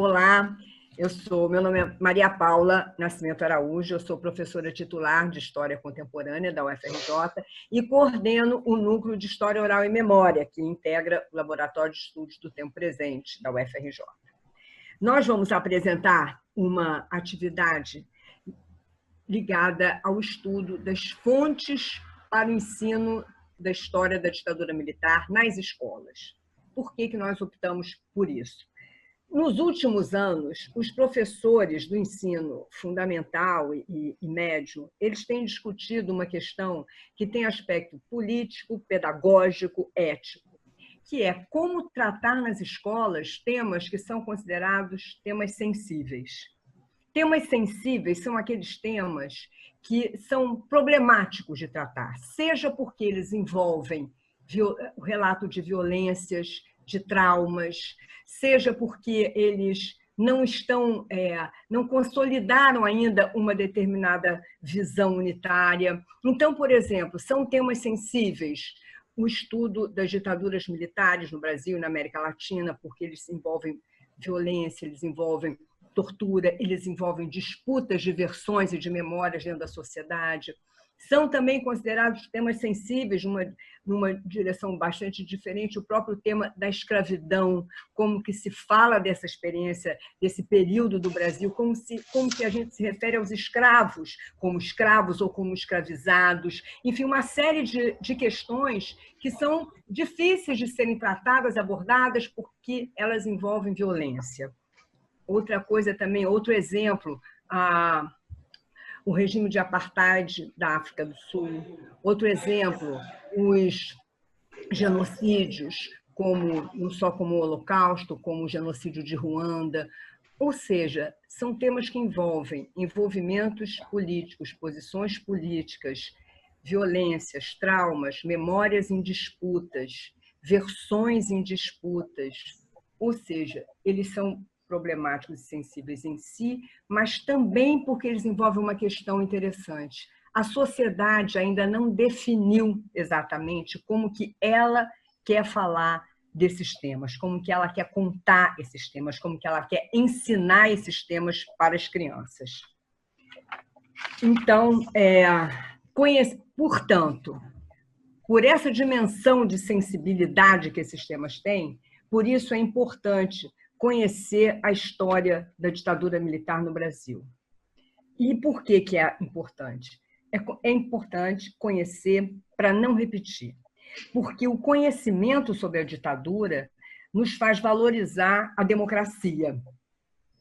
Olá, meu nome é Maria Paula Nascimento Araújo, eu sou professora titular de História Contemporânea da UFRJ e coordeno o Núcleo de História Oral e Memória, que integra o Laboratório de Estudos do Tempo Presente da UFRJ. Nós vamos apresentar uma atividade ligada ao estudo das fontes para o ensino da história da ditadura militar nas escolas. Por que nós optamos por isso? Nos últimos anos, os professores do ensino fundamental e médio, eles têm discutido uma questão que tem aspecto político, pedagógico, ético, que é como tratar nas escolas temas que são considerados temas sensíveis. Temas sensíveis são aqueles temas que são problemáticos de tratar, seja porque eles envolvem o relato de violências, de traumas, seja porque eles não consolidaram ainda uma determinada visão unitária. Então, por exemplo, são temas sensíveis o estudo das ditaduras militares no Brasil e na América Latina, porque eles envolvem violência, eles envolvem tortura, eles envolvem disputas de versões e de memórias dentro da sociedade. São também considerados temas sensíveis, numa direção bastante diferente, o próprio tema da escravidão, como que se fala dessa experiência, desse período do Brasil, como que a gente se refere aos escravos, como escravos ou como escravizados, enfim, uma série de questões que são difíceis de serem tratadas, abordadas, porque elas envolvem violência. Outra coisa também, outro exemplo, o regime de apartheid da África do Sul. Outro exemplo, os genocídios, não só como o Holocausto, como o genocídio de Ruanda. Ou seja, são temas que envolvem envolvimentos políticos, posições políticas, violências, traumas, memórias em disputas, versões em disputas. Ou seja, eles são problemáticos e sensíveis em si, mas também porque eles envolvem uma questão interessante. A sociedade ainda não definiu exatamente como que ela quer falar desses temas, como que ela quer contar esses temas, como que ela quer ensinar esses temas para as crianças. Então, portanto, por essa dimensão de sensibilidade que esses temas têm, por isso é importante conhecer a história da ditadura militar no Brasil. E por que é importante? É importante conhecer para não repetir, porque o conhecimento sobre a ditadura nos faz valorizar a democracia.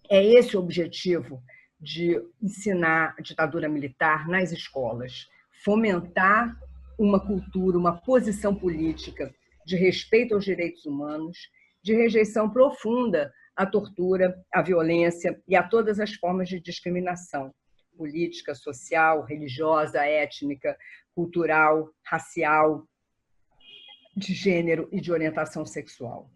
É esse o objetivo de ensinar a ditadura militar nas escolas, fomentar uma cultura, uma posição política de respeito aos direitos humanos, de rejeição profunda à tortura, à violência e a todas as formas de discriminação política, social, religiosa, étnica, cultural, racial, de gênero e de orientação sexual.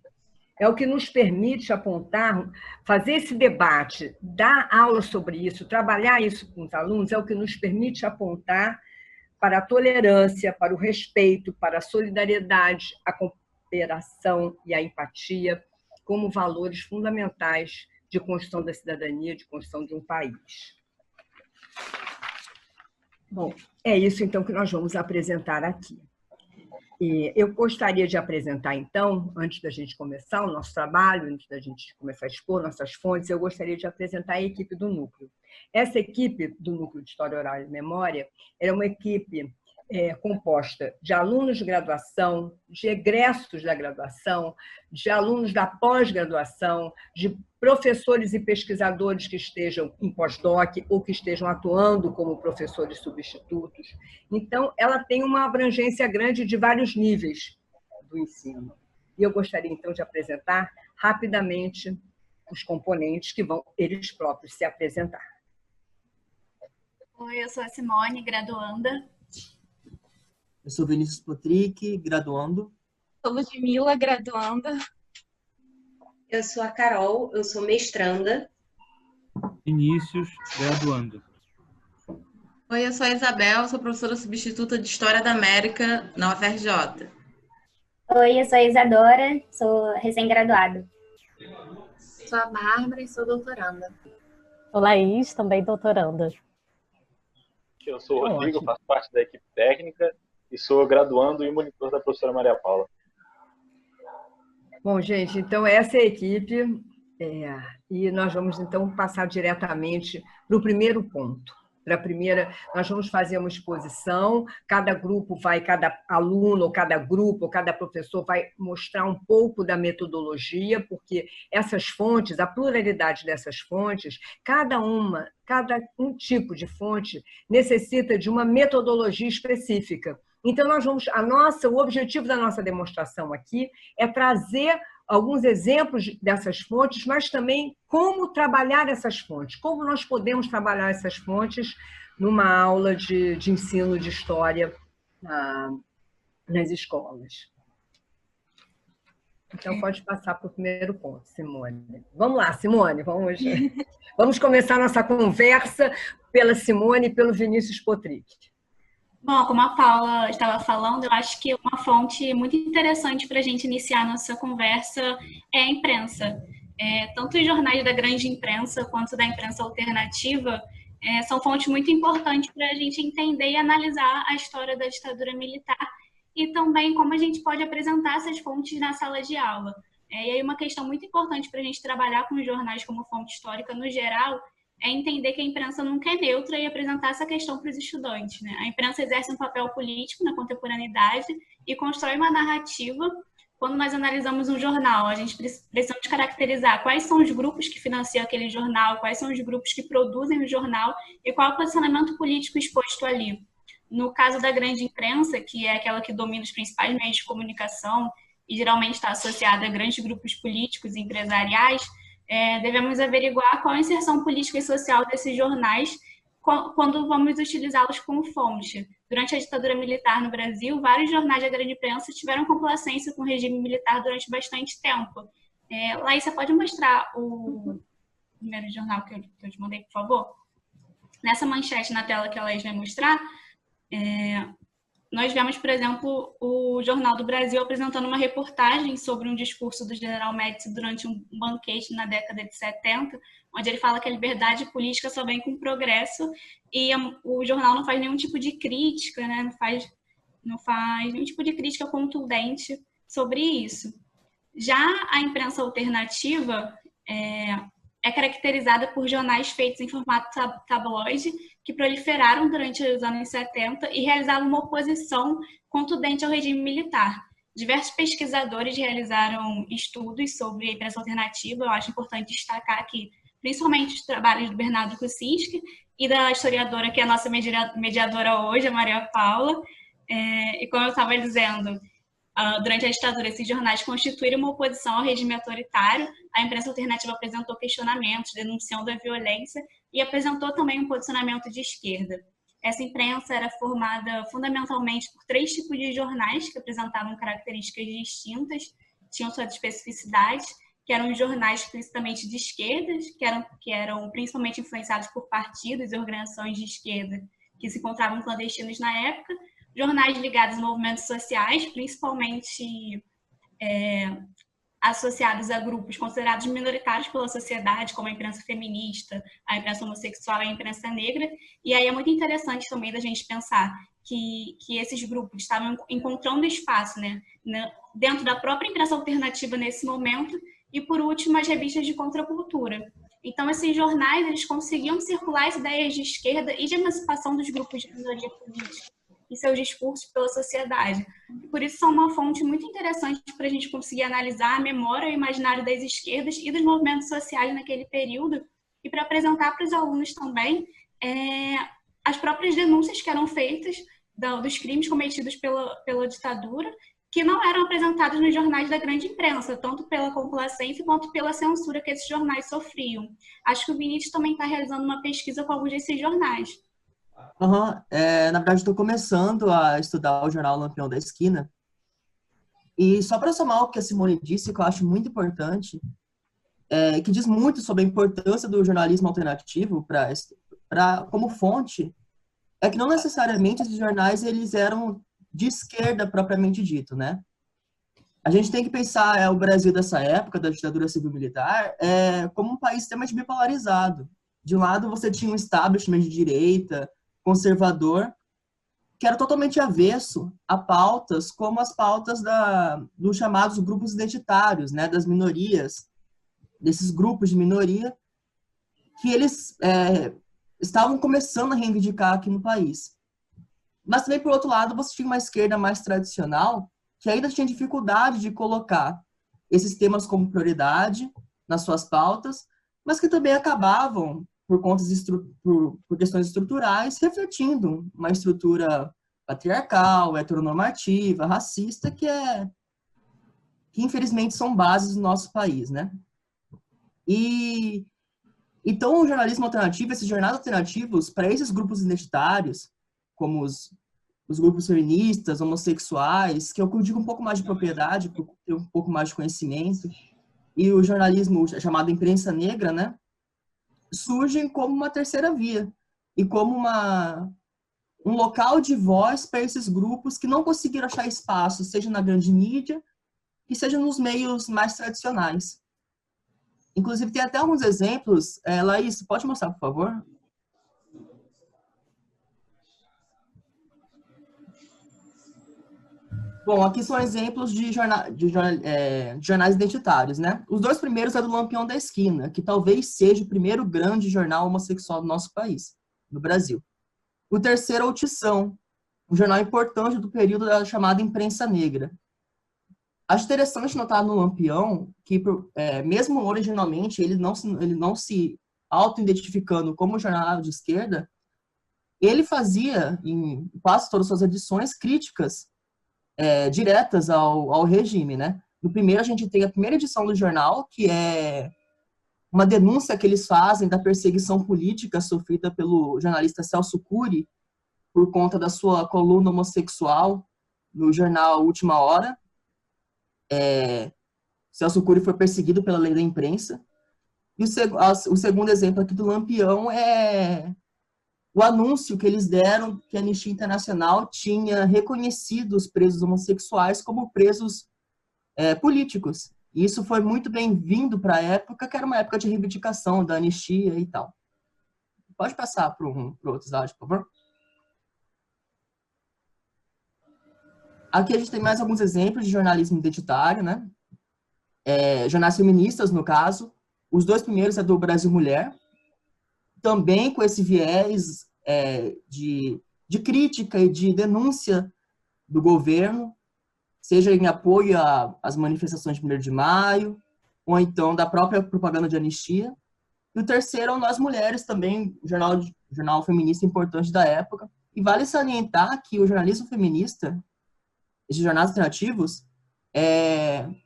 É o que nos permite apontar, fazer esse debate, dar aula sobre isso, trabalhar isso com os alunos, é o que nos permite apontar para a tolerância, para o respeito, para a solidariedade, a cooperação e a empatia como valores fundamentais de construção da cidadania, de construção de um país. Bom, é isso então que nós vamos apresentar aqui. Eu gostaria de apresentar, então, antes da gente começar o nosso trabalho, antes da gente começar a expor nossas fontes, eu gostaria de apresentar a equipe do Núcleo. Essa equipe do Núcleo de História Oral e Memória é uma equipe composta de alunos de graduação, de egressos da graduação, de alunos da pós-graduação, de professores e pesquisadores que estejam em pós-doc ou que estejam atuando como professores substitutos. Então, ela tem uma abrangência grande de vários níveis do ensino. E eu gostaria, então, de apresentar rapidamente os componentes que vão eles próprios se apresentar. Oi, eu sou a Simone, graduanda. Eu sou Vinícius Potrick, graduando. Sou Ludmila, graduanda. Eu sou a Carol, eu sou mestranda. Vinícius, graduando. Oi, eu sou a Isabel, sou professora substituta de História da América na UFRJ. Oi, eu sou a Isadora, sou recém-graduada. sou a Bárbara e sou doutoranda. Sou Laís, também doutoranda. Eu sou o Rodrigo, Ótimo. faço parte da equipe técnica e sou graduando e monitor da professora Maria Paula. Bom, gente, então essa é a equipe, e nós vamos então passar diretamente para o primeiro ponto. Para a primeira, nós vamos fazer uma exposição, cada grupo vai, cada aluno, ou cada grupo, ou cada professor vai mostrar um pouco da metodologia, porque essas fontes, a pluralidade dessas fontes, cada um tipo de fonte necessita de uma metodologia específica. Então, o objetivo da nossa demonstração aqui é trazer alguns exemplos dessas fontes, mas também como trabalhar essas fontes, como nós podemos trabalhar essas fontes numa aula de ensino de história nas escolas. Então, pode passar para o primeiro ponto, Simone. Vamos lá, Simone, vamos começar nossa conversa pela Simone e pelo Vinícius Potric. Bom, como a Paula estava falando, eu acho que uma fonte muito interessante para a gente iniciar nossa conversa é a imprensa. Tanto os jornais da grande imprensa quanto da imprensa alternativa são fontes muito importantes para a gente entender e analisar a história da ditadura militar e também como a gente pode apresentar essas fontes na sala de aula. E aí uma questão muito importante para a gente trabalhar com os jornais como fonte histórica no geral é entender que a imprensa nunca é neutra e apresentar essa questão para os estudantes, né? A imprensa exerce um papel político na contemporaneidade e constrói uma narrativa. Quando nós analisamos um jornal, a gente precisa caracterizar quais são os grupos que financiam aquele jornal, quais são os grupos que produzem o jornal e qual é o posicionamento político exposto ali. No caso da grande imprensa, que é aquela que domina os principais meios de comunicação e geralmente está associada a grandes grupos políticos e empresariais, devemos averiguar qual a inserção política e social desses jornais quando vamos utilizá-los como fonte. Durante a ditadura militar no Brasil, vários jornais da grande imprensa tiveram complacência com o regime militar durante bastante tempo. Laís, você pode mostrar o primeiro jornal que eu te mandei, por favor? Nessa manchete na tela que a Laís vai mostrar, nós vemos, por exemplo, o Jornal do Brasil apresentando uma reportagem sobre um discurso do general Médici durante um banquete na década de 70, onde ele fala que a liberdade política só vem com progresso e o jornal não faz nenhum tipo de crítica, né? Não faz nenhum tipo de crítica contundente sobre isso. Já a imprensa alternativa é caracterizada por jornais feitos em formato tabloide que proliferaram durante os anos 70 e realizavam uma oposição contundente ao regime militar. Diversos pesquisadores realizaram estudos sobre a imprensa alternativa. Eu acho importante destacar aqui, principalmente os trabalhos do Bernardo Kucinski e da historiadora que é a nossa mediadora hoje, a Maria Paula. E como eu estava dizendo, durante a ditadura, esses jornais constituíram uma oposição ao regime autoritário. A imprensa alternativa apresentou questionamentos, denunciando a violência e apresentou também um posicionamento de esquerda. Essa imprensa era formada fundamentalmente por 3 tipos de jornais que apresentavam características distintas, tinham suas especificidades, que eram os jornais explicitamente de esquerdas, que eram principalmente influenciados por partidos e organizações de esquerda que se encontravam clandestinos na época, jornais ligados a movimentos sociais, principalmente associados a grupos considerados minoritários pela sociedade, como a imprensa feminista, a imprensa homossexual e a imprensa negra. E aí é muito interessante também da gente pensar que esses grupos estavam encontrando espaço, né, dentro da própria imprensa alternativa nesse momento, e, por último, as revistas de contracultura. Então, esses jornais eles conseguiam circular as ideias de esquerda e de emancipação dos grupos de minoria política e seus discursos pela sociedade. Por isso, são uma fonte muito interessante para a gente conseguir analisar a memória e o imaginário das esquerdas e dos movimentos sociais naquele período e para apresentar para os alunos também as próprias denúncias que eram feitas dos crimes cometidos pela ditadura, que não eram apresentados nos jornais da grande imprensa, tanto pela complacência quanto pela censura que esses jornais sofriam. Acho que o Vinícius também está realizando uma pesquisa com alguns desses jornais. Na verdade, estou começando a estudar o jornal Lampião da Esquina. E só para somar o que a Simone disse, que eu acho muito importante, que diz muito sobre a importância do jornalismo alternativo como fonte, é que não necessariamente esses jornais eles eram de esquerda propriamente dito, né? A gente tem que pensar o Brasil dessa época, da ditadura civil-militar, como um país extremamente bipolarizado. De um lado, você tinha um establishment de direita, conservador, que era totalmente avesso a pautas como as pautas dos chamados grupos identitários, né, das minorias, desses grupos de minoria, que eles estavam começando a reivindicar aqui no país. Mas também, por outro lado, você tinha uma esquerda mais tradicional, que ainda tinha dificuldade de colocar esses temas como prioridade nas suas pautas, mas que também acabavam, por questões estruturais, refletindo uma estrutura patriarcal, heteronormativa, racista, que infelizmente são bases do nosso país, né? Então, o jornalismo alternativo, esses jornais alternativos, para esses grupos identitários, como os grupos feministas, homossexuais, que eu digo um pouco mais de propriedade, por ter um pouco mais de conhecimento, e o jornalismo chamado imprensa negra, né, surgem como uma terceira via, e como um local de voz para esses grupos que não conseguiram achar espaço, seja na grande mídia, e seja nos meios mais tradicionais. Inclusive, tem até alguns exemplos. Laís, pode mostrar, por favor? Bom, aqui são exemplos de jornais identitários, né? Os dois primeiros é do Lampião da Esquina, que talvez seja o primeiro grande jornal homossexual do nosso país, no Brasil. O terceiro é o Tição, um jornal importante do período da chamada imprensa negra. Acho interessante notar no Lampião que, mesmo originalmente, ele não se auto-identificando como jornal de esquerda, ele fazia, em quase todas as suas edições, críticas diretas ao regime, né? No primeiro, a gente tem a primeira edição do jornal, que é uma denúncia que eles fazem da perseguição política sofrida pelo jornalista Celso Cury por conta da sua coluna homossexual no jornal Última Hora. Celso Cury foi perseguido pela lei da imprensa. E o segundo exemplo aqui do Lampião é o anúncio que eles deram que a Anistia Internacional tinha reconhecido os presos homossexuais como presos políticos. E isso foi muito bem-vindo para a época, que era uma época de reivindicação da anistia e tal. Pode passar para outro slide, por favor? Aqui a gente tem mais alguns exemplos de jornalismo identitário, né? Jornais feministas, no caso. Os dois primeiros é do Brasil Mulher, também com esse viés de crítica e de denúncia do governo, seja em apoio às manifestações de 1º de maio, ou então da própria propaganda de anistia. E o terceiro é o Nós Mulheres, também jornal feminista importante da época. E vale salientar que o jornalismo feminista, esses jornais alternativos,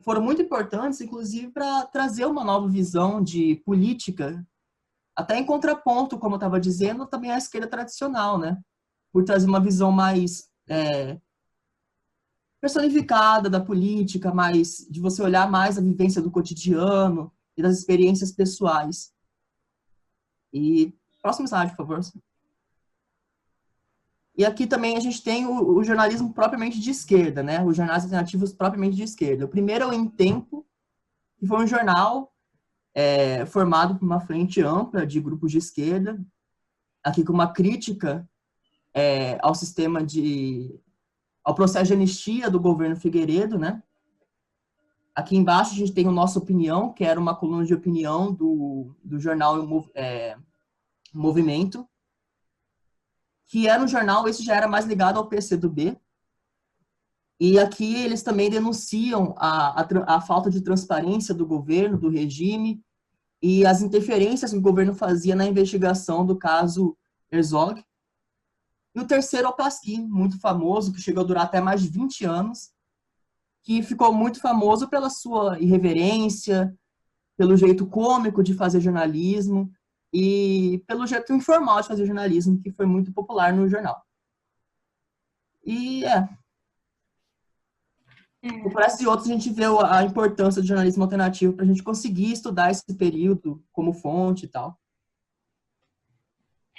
foram muito importantes, inclusive, para trazer uma nova visão de política, até em contraponto, como eu estava dizendo, também à esquerda tradicional, né? Por trazer uma visão mais personificada da política, mais de você olhar mais a vivência do cotidiano e das experiências pessoais. E próximo slide, por favor. E aqui também a gente tem o jornalismo propriamente de esquerda, né? Os jornais alternativos propriamente de esquerda. O primeiro é o Em Tempo, que foi um jornal formado por uma frente ampla de grupos de esquerda, aqui com uma crítica ao sistema ao processo de anistia do governo Figueiredo, né? Aqui embaixo a gente tem o Nossa Opinião, que era uma coluna de opinião do jornal Movimento, que era um jornal, esse já era mais ligado ao PCdoB, e aqui eles também denunciam a falta de transparência do governo, do regime, e as interferências que o governo fazia na investigação do caso Herzog. E o terceiro é o Pasquim, muito famoso, que chegou a durar até mais de 20 anos, que ficou muito famoso pela sua irreverência, pelo jeito cômico de fazer jornalismo, e pelo jeito informal de fazer jornalismo, que foi muito popular no jornal. E por essa e outros, a gente vê a importância do jornalismo alternativo para a gente conseguir estudar esse período como fonte e tal.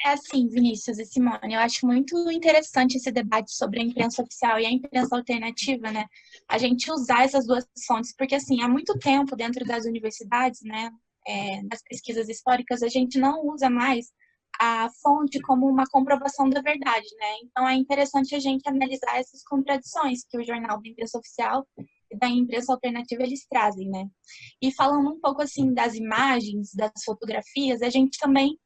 É assim, Vinícius e Simone, eu acho muito interessante esse debate sobre a imprensa oficial e a imprensa alternativa, né? A gente usar essas duas fontes, porque assim, há muito tempo dentro das universidades, né, nas pesquisas históricas, a gente não usa mais a fonte como uma comprovação da verdade, né? Então é interessante a gente analisar essas contradições que o jornal da imprensa oficial e da imprensa alternativa eles trazem, né? E falando um pouco assim das imagens, das fotografias, a gente também,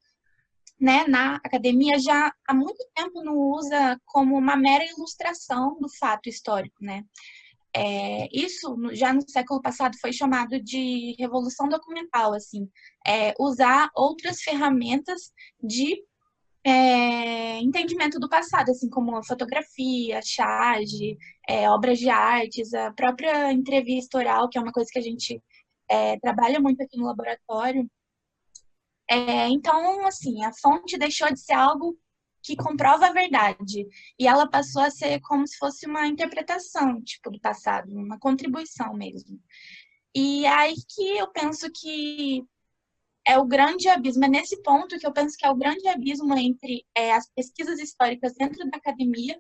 né, na academia já há muito tempo não usa como uma mera ilustração do fato histórico, né? Isso já no século passado foi chamado de revolução documental, assim, usar outras ferramentas de entendimento do passado, assim como a fotografia, charge, obras de artes, a própria entrevista oral, que é uma coisa que a gente trabalha muito aqui no laboratório. Então, assim, a fonte deixou de ser algo que comprova a verdade e ela passou a ser como se fosse uma interpretação, tipo, do passado, uma contribuição mesmo. E é aí que eu penso que é o grande abismo, é nesse ponto que eu penso que é o grande abismo entre as pesquisas históricas dentro da academia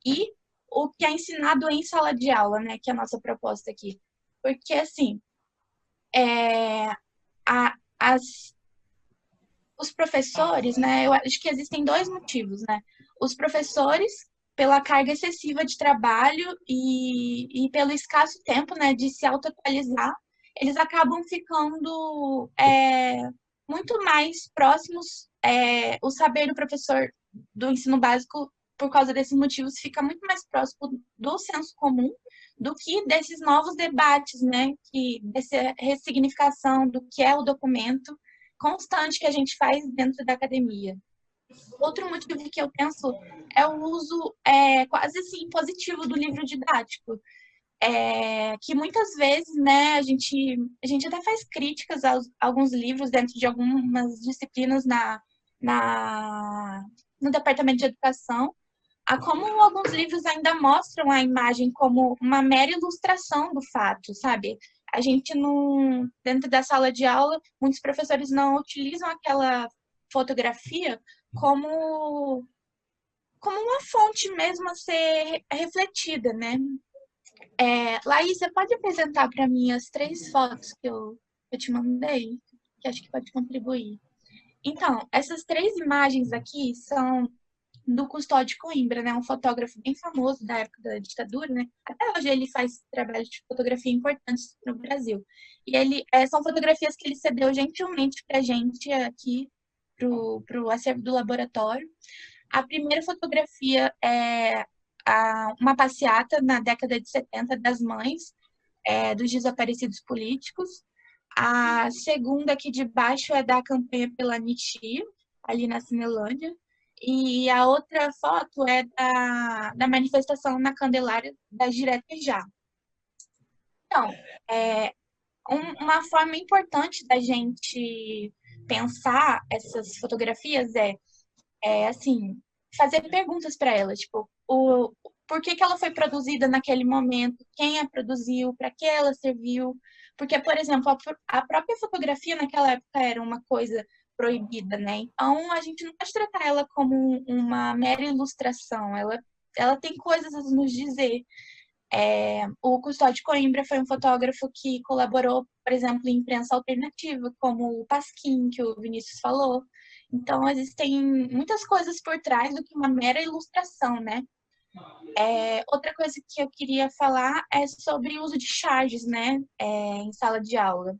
e o que é ensinado em sala de aula, né, que é a nossa proposta aqui. Porque, assim, as os professores, né, eu acho que existem dois motivos, né? Os professores, pela carga excessiva de trabalho e pelo escasso tempo, né, de se autoatualizar, eles acabam ficando muito mais próximos, o saber do professor do ensino básico, por causa desses motivos, fica muito mais próximo do senso comum do que desses novos debates, né, dessa ressignificação do que é o documento constante que a gente faz dentro da academia. Outro motivo que eu penso é o uso quase assim positivo do livro didático, que muitas vezes, né, a gente até faz críticas a alguns livros dentro de algumas disciplinas no departamento de educação, a como alguns livros ainda mostram a imagem como uma mera ilustração do fato, sabe? A gente não, dentro da sala de aula, muitos professores não utilizam aquela fotografia como uma fonte mesmo a ser refletida, né? Laís, você pode apresentar para mim as 3 fotos que eu te mandei? Que acho que pode contribuir. Então, essas 3 imagens aqui são do Custódio Coimbra, né? Um fotógrafo bem famoso da época da ditadura, né? Até hoje ele faz trabalhos de fotografia importantes no Brasil. E são fotografias que ele cedeu gentilmente para a gente aqui, pro acervo do laboratório. A primeira fotografia é uma passeata na década de 70 das mães dos desaparecidos políticos. A segunda aqui de baixo é da campanha pela Anistia, ali na Cinelândia. E a outra foto é da manifestação na Candelária das Direta e Já. Então, uma forma importante da gente pensar essas fotografias assim, fazer perguntas para elas, tipo, por que ela foi produzida naquele momento, quem a produziu, para que ela serviu. Porque, por exemplo, a própria fotografia naquela época era uma coisa proibida, né? Então, a gente não pode tratar ela como uma mera ilustração, ela tem coisas a nos dizer. O Custódio Coimbra foi um fotógrafo que colaborou, por exemplo, em imprensa alternativa, como o Pasquim, que o Vinícius falou. Então, existem muitas coisas por trás do que uma mera ilustração, né? Outra coisa que eu queria falar é sobre o uso de charges, né, em sala de aula.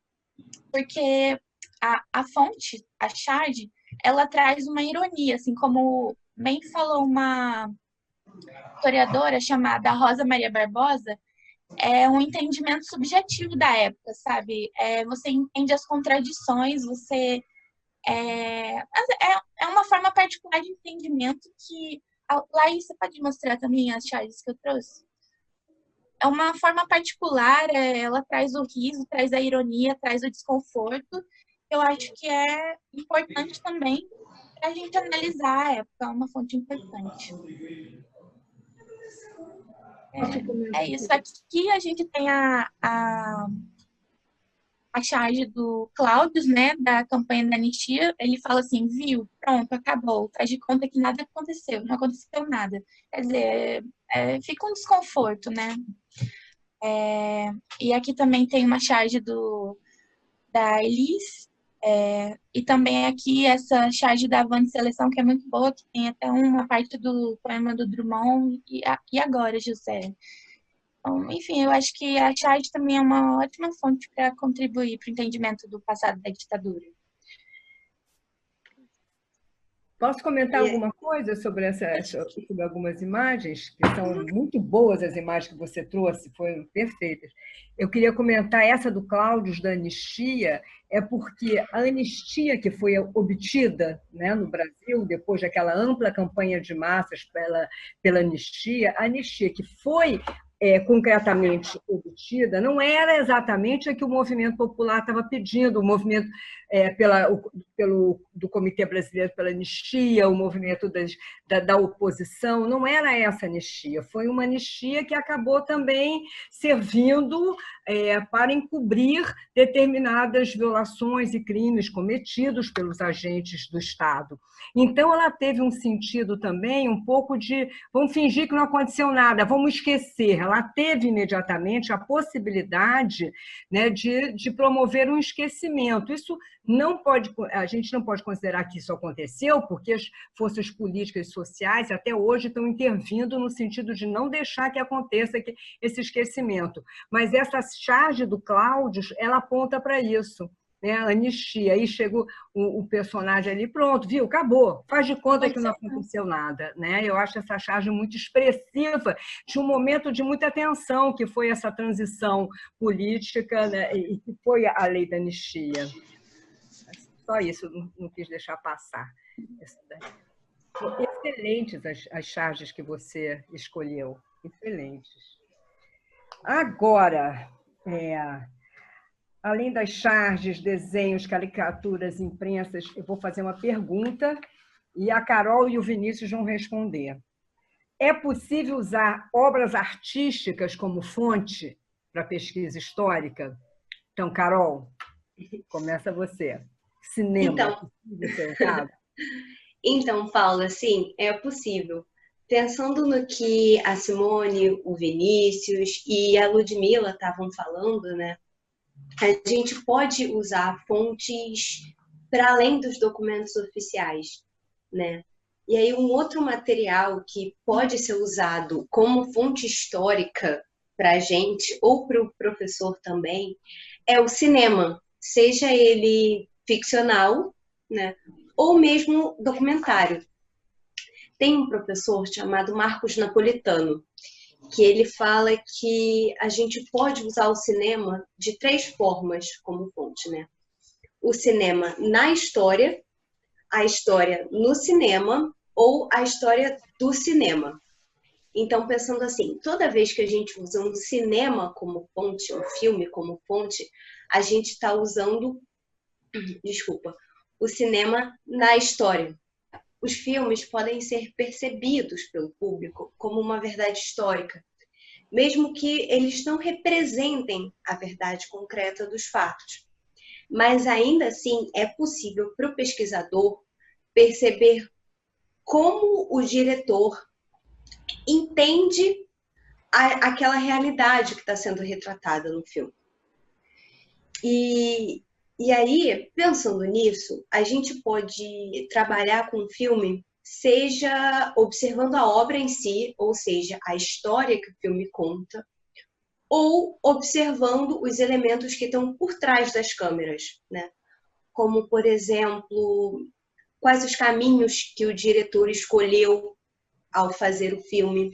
Porque a fonte, a charge, ela traz uma ironia, assim, como bem falou uma historiadora chamada Rosa Maria Barbosa, é um entendimento subjetivo da época, sabe? Você entende as contradições, é uma forma particular de entendimento que... Laís, você pode mostrar também as charges que eu trouxe? É uma forma particular, ela traz o riso, traz a ironia, traz o desconforto. Eu acho que é importante também para a gente analisar a época, é uma fonte importante. Isso. Aqui a gente tem a charge do Cláudio, né, da campanha da anistia, ele fala assim, viu, pronto, acabou, faz de conta que nada aconteceu, não aconteceu nada. Quer dizer, fica um desconforto, né? E aqui também tem uma charge da Elis, e também aqui essa charge da Van de Seleção, que é muito boa, que tem até uma parte do poema do Drummond, e agora, José. Então, enfim, eu acho que a charge também é uma ótima fonte para contribuir para o entendimento do passado da ditadura. Posso comentar alguma coisa sobre sobre algumas imagens, que são muito boas as imagens que você trouxe, foram perfeitas. Eu queria comentar essa do Cláudio, da anistia, porque a anistia que foi obtida, né, no Brasil, depois daquela ampla campanha de massas pela anistia, a anistia que foi concretamente obtida, não era exatamente a que o movimento popular estava pedindo, o movimento do Comitê Brasileiro pela Anistia, o movimento da oposição, não era essa anistia, foi uma anistia que acabou também servindo para encobrir determinadas violações e crimes cometidos pelos agentes do Estado. Então, ela teve um sentido também um pouco de vamos fingir que não aconteceu nada, vamos esquecer. Ela teve imediatamente a possibilidade, né, de promover um esquecimento. Isso a gente não pode considerar que isso aconteceu, porque as forças políticas e sociais até hoje estão intervindo no sentido de não deixar que aconteça esse esquecimento. Mas essa charge do Cláudio, ela aponta para isso. A anistia, aí chegou o personagem ali, pronto, viu, acabou, faz de conta que não aconteceu nada, né? Eu acho essa charge muito expressiva de um momento de muita tensão, que foi essa transição política, né? E que foi a lei da anistia. Só isso, não quis deixar passar. Excelentes as charges que você escolheu, excelentes. Agora, além das charges, desenhos, caricaturas, imprensas, eu vou fazer uma pergunta e a Carol e o Vinícius vão responder. É possível usar obras artísticas como fonte para pesquisa histórica? Então, Carol, começa você. Cinema. Então, Paula, sim, é possível. Pensando no que a Simone, o Vinícius e a Ludmila estavam falando, né? A gente pode usar fontes para além dos documentos oficiais, né? E aí um outro material que pode ser usado como fonte histórica para a gente ou para o professor também é o cinema, seja ele ficcional, né? Ou mesmo documentário. Tem um professor chamado Marcos Napolitano, que ele fala que a gente pode usar o cinema de 3 formas como fonte, né? O cinema na história, a história no cinema ou a história do cinema. Então, pensando assim, toda vez que a gente usa um cinema como fonte, um filme como fonte, a gente está usando, o cinema na história. Os filmes podem ser percebidos pelo público como uma verdade histórica, mesmo que eles não representem a verdade concreta dos fatos. Mas ainda assim é possível para o pesquisador perceber como o diretor entende aquela realidade que está sendo retratada no filme. E aí, pensando nisso, a gente pode trabalhar com o filme, seja observando a obra em si, ou seja, a história que o filme conta, ou observando os elementos que estão por trás das câmeras, né? Como, por exemplo, quais os caminhos que o diretor escolheu ao fazer o filme,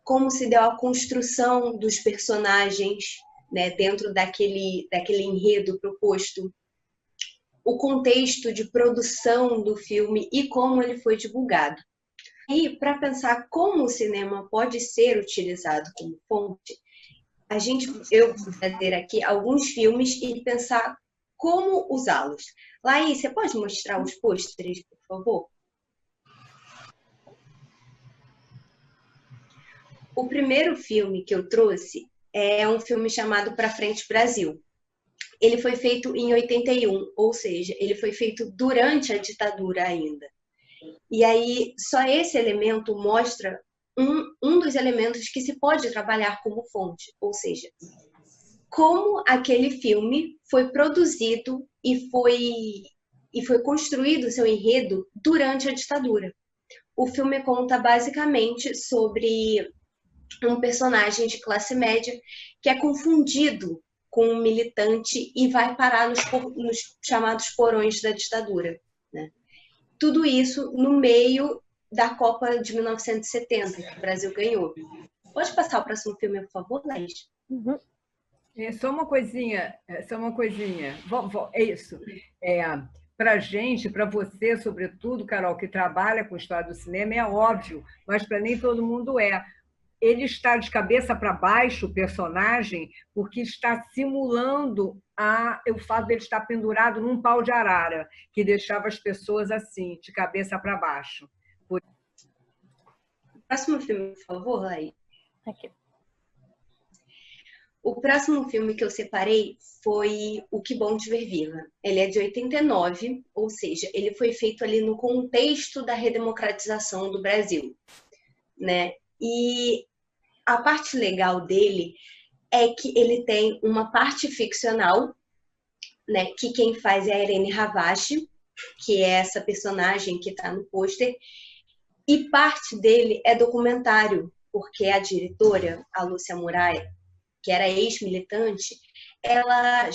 como se deu a construção dos personagens, né, dentro daquele enredo proposto, o contexto de produção do filme e como ele foi divulgado. E para pensar como o cinema pode ser utilizado como fonte, eu vou fazer aqui alguns filmes e pensar como usá-los. Laís, você pode mostrar os pôsteres, por favor? O primeiro filme que eu trouxe é um filme chamado Pra Frente Brasil. ele foi feito em 81, ou seja, ele foi feito durante a ditadura ainda. E aí, só esse elemento mostra um dos elementos que se pode trabalhar como fonte, ou seja, como aquele filme foi produzido e foi construído seu enredo durante a ditadura. O filme conta basicamente sobre um personagem de classe média que é confundido com um militante e vai parar nos chamados porões da ditadura, né? Tudo isso no meio da Copa de 1970, que o Brasil ganhou. Pode passar o próximo filme, por favor, Laís? Uhum. Só uma coisinha. É isso. Para a gente, para você, sobretudo, Carol, que trabalha com história do cinema, é óbvio, mas para nem todo mundo é. Ele está de cabeça para baixo, o personagem, porque está simulando o fato de ele estar pendurado num pau de arara, que deixava as pessoas assim, de cabeça para baixo. Próximo filme, por favor, Laís. Aqui. O próximo filme que eu separei foi O Que Bom Te Ver Viva. Ele é de 89, ou seja, ele foi feito ali no contexto da redemocratização do Brasil, né? E a parte legal dele é que ele tem uma parte ficcional, né? Que quem faz é a Irene Havashi, que é essa personagem que está no pôster, e parte dele é documentário, porque a diretora, a Lúcia Muraia, que era ex-militante, ela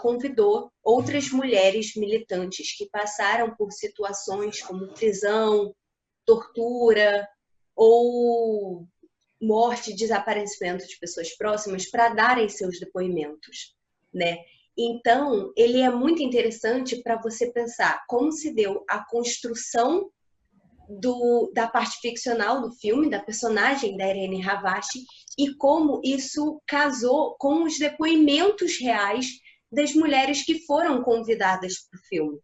convidou outras mulheres militantes que passaram por situações como prisão, tortura ou morte, desaparecimento de pessoas próximas para darem seus depoimentos, né? Então, ele é muito interessante para você pensar como se deu a construção da parte ficcional do filme, da personagem da Irene Havashi, e como isso casou com os depoimentos reais das mulheres que foram convidadas para o filme,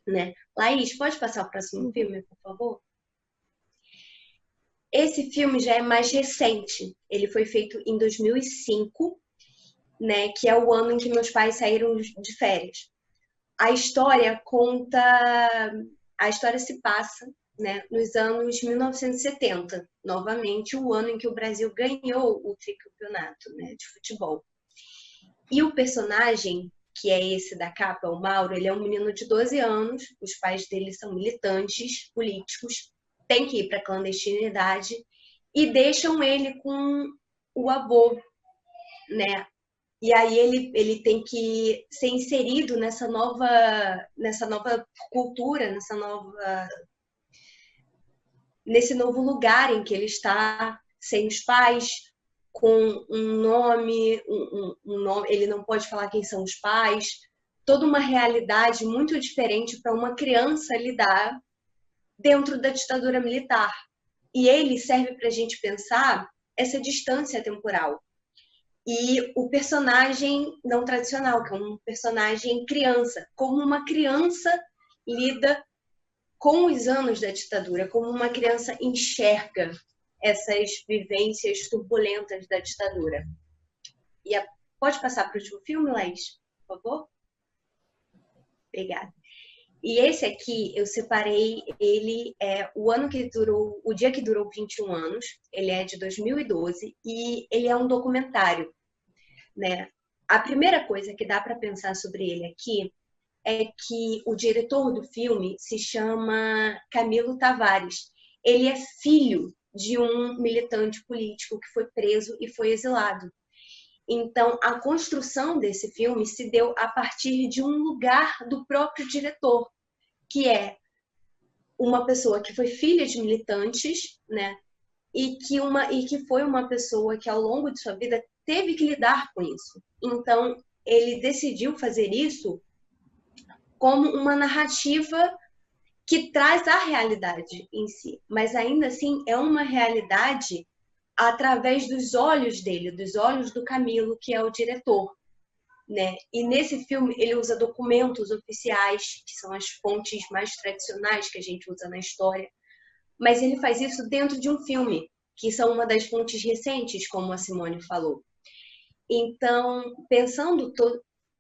né? Laís, pode passar o próximo filme, por favor? Esse filme já é mais recente. Ele foi feito em 2005, né? Que é o ano em que meus pais saíram de férias. A história se passa, né, nos anos 1970, novamente o ano em que o Brasil ganhou o tricampeonato, né, de futebol. E o personagem, que é esse da capa, o Mauro, ele é um menino de 12 anos, os pais dele são militantes políticos, tem que ir para a clandestinidade e deixam ele com o avô, né? E aí ele tem que ser inserido nessa nova cultura, nesse novo lugar em que ele está, sem os pais, com um nome, ele não pode falar quem são os pais, toda uma realidade muito diferente para uma criança lidar dentro da ditadura militar. E ele serve para a gente pensar essa distância temporal. E o personagem não tradicional, que é um personagem criança, como uma criança lida com os anos da ditadura, como uma criança enxerga essas vivências turbulentas da ditadura. Pode passar para o último filme, Laís, por favor? Obrigada. E esse aqui, eu separei ele, o dia que durou 21 anos, ele é de 2012, e ele é um documentário, né? A primeira coisa que dá para pensar sobre ele aqui é que o diretor do filme se chama Camilo Tavares. Ele é filho de um militante político que foi preso e foi exilado. Então, a construção desse filme se deu a partir de um lugar do próprio diretor, que é uma pessoa que foi filha de militantes, né? E que foi uma pessoa que, ao longo de sua vida, teve que lidar com isso. Então, ele decidiu fazer isso como uma narrativa que traz a realidade em si, mas ainda assim é uma realidade através dos olhos dele, dos olhos do Camilo, que é o diretor, né? E nesse filme ele usa documentos oficiais, que são as fontes mais tradicionais que a gente usa na história, mas ele faz isso dentro de um filme, que são uma das fontes recentes, como a Simone falou. Então, pensando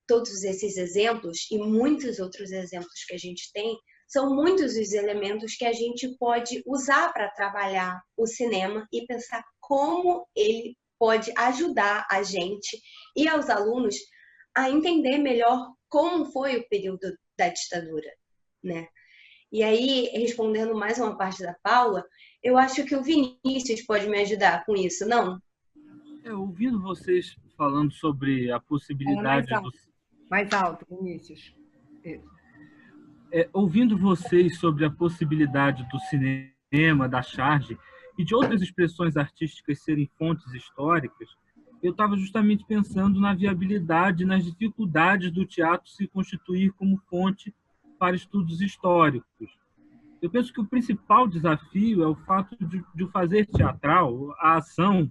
todos esses exemplos e muitos outros exemplos que a gente tem, são muitos os elementos que a gente pode usar para trabalhar o cinema e pensar como ele pode ajudar a gente e aos alunos a entender melhor como foi o período da ditadura, né? E aí, respondendo mais uma parte da Paula, eu acho que o Vinícius pode me ajudar com isso, não? Ouvindo vocês falando sobre a possibilidade mais alto, Vinícius. Ouvindo vocês sobre a possibilidade do cinema, da charge e de outras expressões artísticas serem fontes históricas, eu estava justamente pensando na viabilidade, nas dificuldades do teatro se constituir como fonte para estudos históricos. Eu penso que o principal desafio é o fato de o fazer teatral, a ação,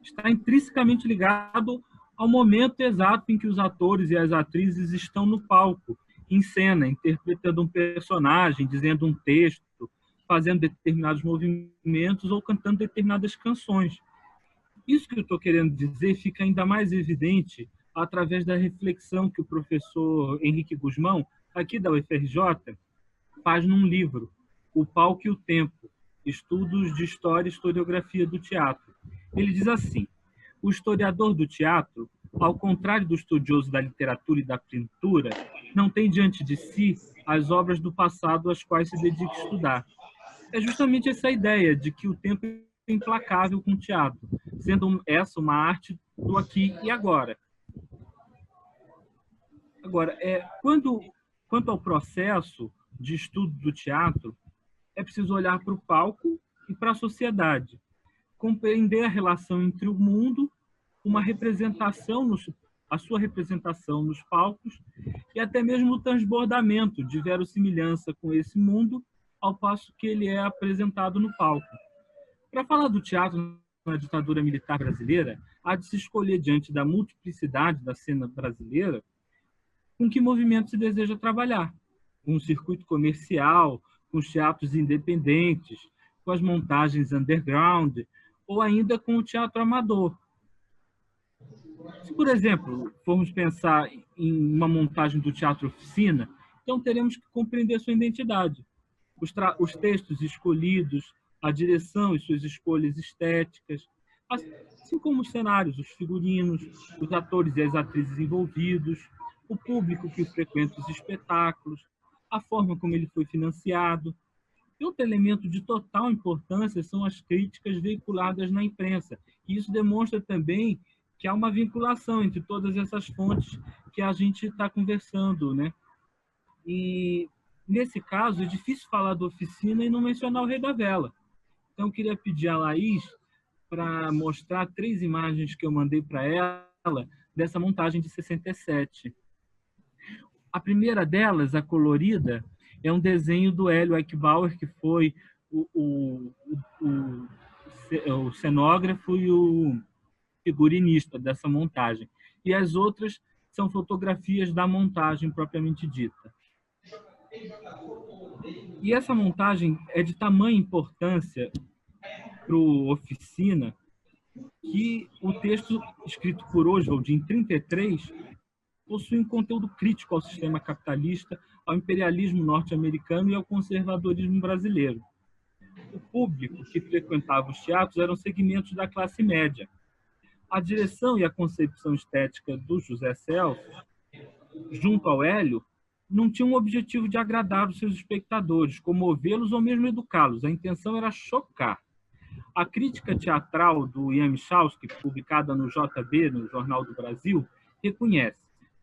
está intrinsecamente ligado ao momento exato em que os atores e as atrizes estão no palco, em cena, interpretando um personagem, dizendo um texto, fazendo determinados movimentos ou cantando determinadas canções. Isso que eu estou querendo dizer fica ainda mais evidente através da reflexão que o professor Henrique Guzmão, aqui da UFRJ, faz num livro, O Palco e o Tempo, Estudos de História e Historiografia do Teatro. Ele diz assim: o historiador do teatro, ao contrário do estudioso da literatura e da pintura, não tem diante de si as obras do passado às quais se dedica a estudar. É justamente essa ideia de que o tempo é implacável com o teatro, sendo essa uma arte do aqui e agora. Agora, quanto ao processo de estudo do teatro, é preciso olhar para o palco e para a sociedade, compreender a relação entre o mundo, a sua representação nos palcos e até mesmo o transbordamento de verossimilhança com esse mundo, ao passo que ele é apresentado no palco. Para falar do teatro na ditadura militar brasileira, há de se escolher, diante da multiplicidade da cena brasileira, com que movimento se deseja trabalhar. Com o circuito comercial, com os teatros independentes, com as montagens underground, ou ainda com o teatro amador. Se, por exemplo, formos pensar em uma montagem do teatro oficina, então teremos que compreender sua identidade. Os textos escolhidos, a direção e suas escolhas estéticas, assim como os cenários, os figurinos, os atores e as atrizes envolvidos, o público que frequenta os espetáculos, a forma como ele foi financiado. E outro elemento de total importância são as críticas veiculadas na imprensa. E isso demonstra também que há uma vinculação entre todas essas fontes que a gente está conversando, né? E, nesse caso, é difícil falar da oficina e não mencionar o Rei da Vela. Então, eu queria pedir a Laís para mostrar 3 imagens que eu mandei para ela dessa montagem de 67. A primeira delas, a colorida, é um desenho do Hélio Eichbauer, que foi o cenógrafo e o figurinista dessa montagem. E as outras são fotografias da montagem propriamente dita. E essa montagem é de tamanha importância para o Oficina que o texto escrito por Oswald em 1933 possui um conteúdo crítico ao sistema capitalista, ao imperialismo norte-americano e ao conservadorismo brasileiro. O público que frequentava os teatros eram segmentos da classe média. A direção e a concepção estética do José Celso, junto ao Hélio, não tinham o objetivo de agradar os seus espectadores, comovê-los ou mesmo educá-los. A intenção era chocar. A crítica teatral do Ian Michalski, publicada no JB, no Jornal do Brasil, reconhece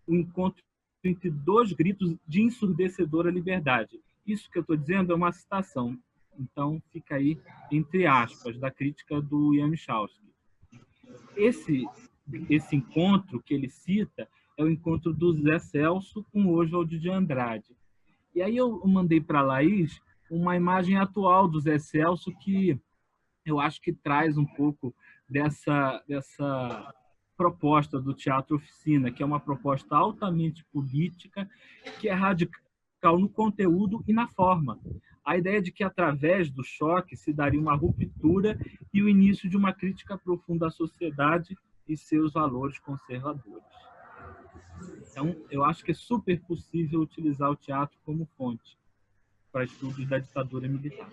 o encontro entre 2 gritos de ensurdecedora liberdade. Isso que eu estou dizendo é uma citação. Então, fica aí, entre aspas, da crítica do Ian Michalski. Esse encontro que ele cita é o encontro do Zé Celso com Oswald de Andrade. E aí eu mandei para a Laís uma imagem atual do Zé Celso que eu acho que traz um pouco dessa proposta do Teatro Oficina, que é uma proposta altamente política, que é radical no conteúdo e na forma. A ideia de que, através do choque, se daria uma ruptura e o início de uma crítica profunda à sociedade e seus valores conservadores. Então, eu acho que é super possível utilizar o teatro como fonte para estudos da ditadura militar.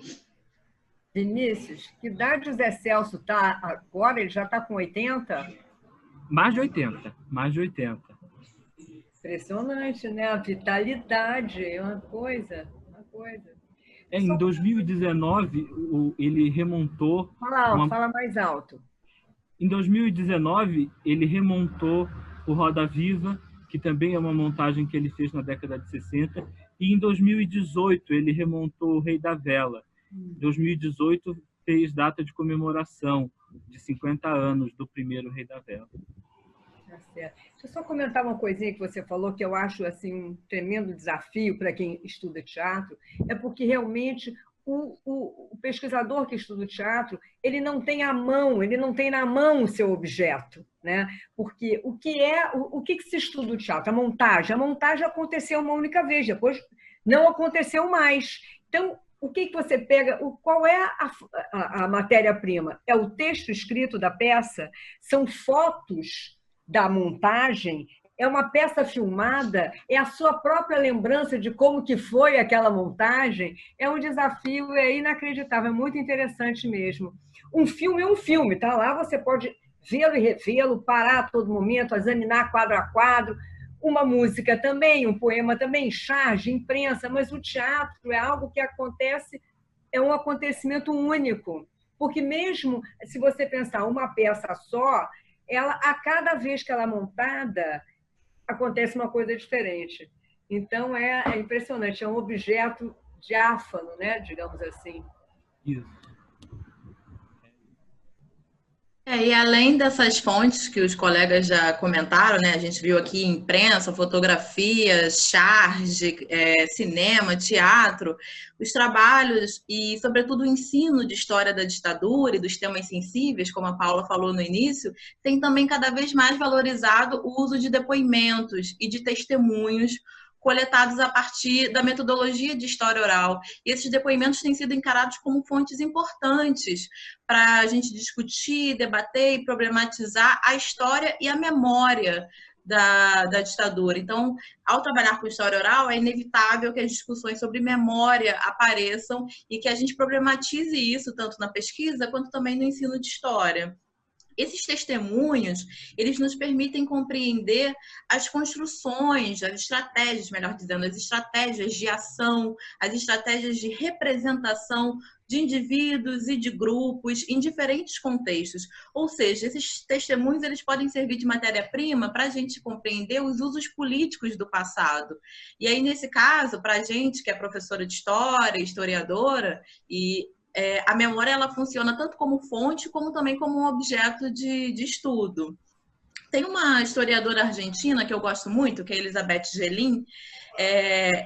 Vinícius, que idade o Zé Celso está agora? Ele já está com 80? Mais de 80, mais de 80. Impressionante, né? A vitalidade é uma coisa, Em 2019, ele remontou... Fala mais alto. Em 2019, ele remontou o Roda Viva, que também é uma montagem que ele fez na década de 60, e em 2018 ele remontou o Rei da Vela. Em 2018 fez data de comemoração de 50 anos do primeiro Rei da Vela. Tá certo. Deixa eu só comentar uma coisinha que você falou, que eu acho assim, um tremendo desafio para quem estuda teatro, é porque realmente o pesquisador que estuda o teatro, ele não tem na mão o seu objeto, né? Porque o que se estuda o teatro? A montagem aconteceu uma única vez, depois não aconteceu mais. Então, o que você pega? Qual é a matéria-prima? É o texto escrito da peça? São fotos da montagem? É uma peça filmada? É a sua própria lembrança de como que foi aquela montagem? É um desafio, é inacreditável, é muito interessante mesmo. Um filme é um filme, tá lá, você pode vê-lo e revê-lo, parar a todo momento, examinar quadro a quadro. Uma música também, um poema também, charge, imprensa, mas o teatro é algo que acontece, é um acontecimento único. Porque mesmo se você pensar uma peça só, ela, a cada vez que ela é montada, acontece uma coisa diferente. Então, é impressionante, é um objeto diáfano, né? Digamos assim. Isso. E além dessas fontes que os colegas já comentaram, né? A gente viu aqui imprensa, fotografia, charge, cinema, teatro, os trabalhos e, sobretudo, o ensino de história da ditadura e dos temas sensíveis, como a Paula falou no início, tem também cada vez mais valorizado o uso de depoimentos e de testemunhos coletados a partir da metodologia de história oral. E esses depoimentos têm sido encarados como fontes importantes para a gente discutir, debater e problematizar a história e a memória da ditadura. Então, ao trabalhar com história oral, é inevitável que as discussões sobre memória apareçam e que a gente problematize isso tanto na pesquisa quanto também no ensino de história. Esses testemunhos, eles nos permitem compreender as construções, as estratégias, melhor dizendo, as estratégias de ação, as estratégias de representação de indivíduos e de grupos em diferentes contextos. Ou seja, esses testemunhos eles podem servir de matéria-prima para a gente compreender os usos políticos do passado. E aí, nesse caso, para a gente que é professora de história, historiadora, a memória ela funciona tanto como fonte, como também como um objeto de estudo. Tem uma historiadora argentina que eu gosto muito, que é Elizabeth Gelin.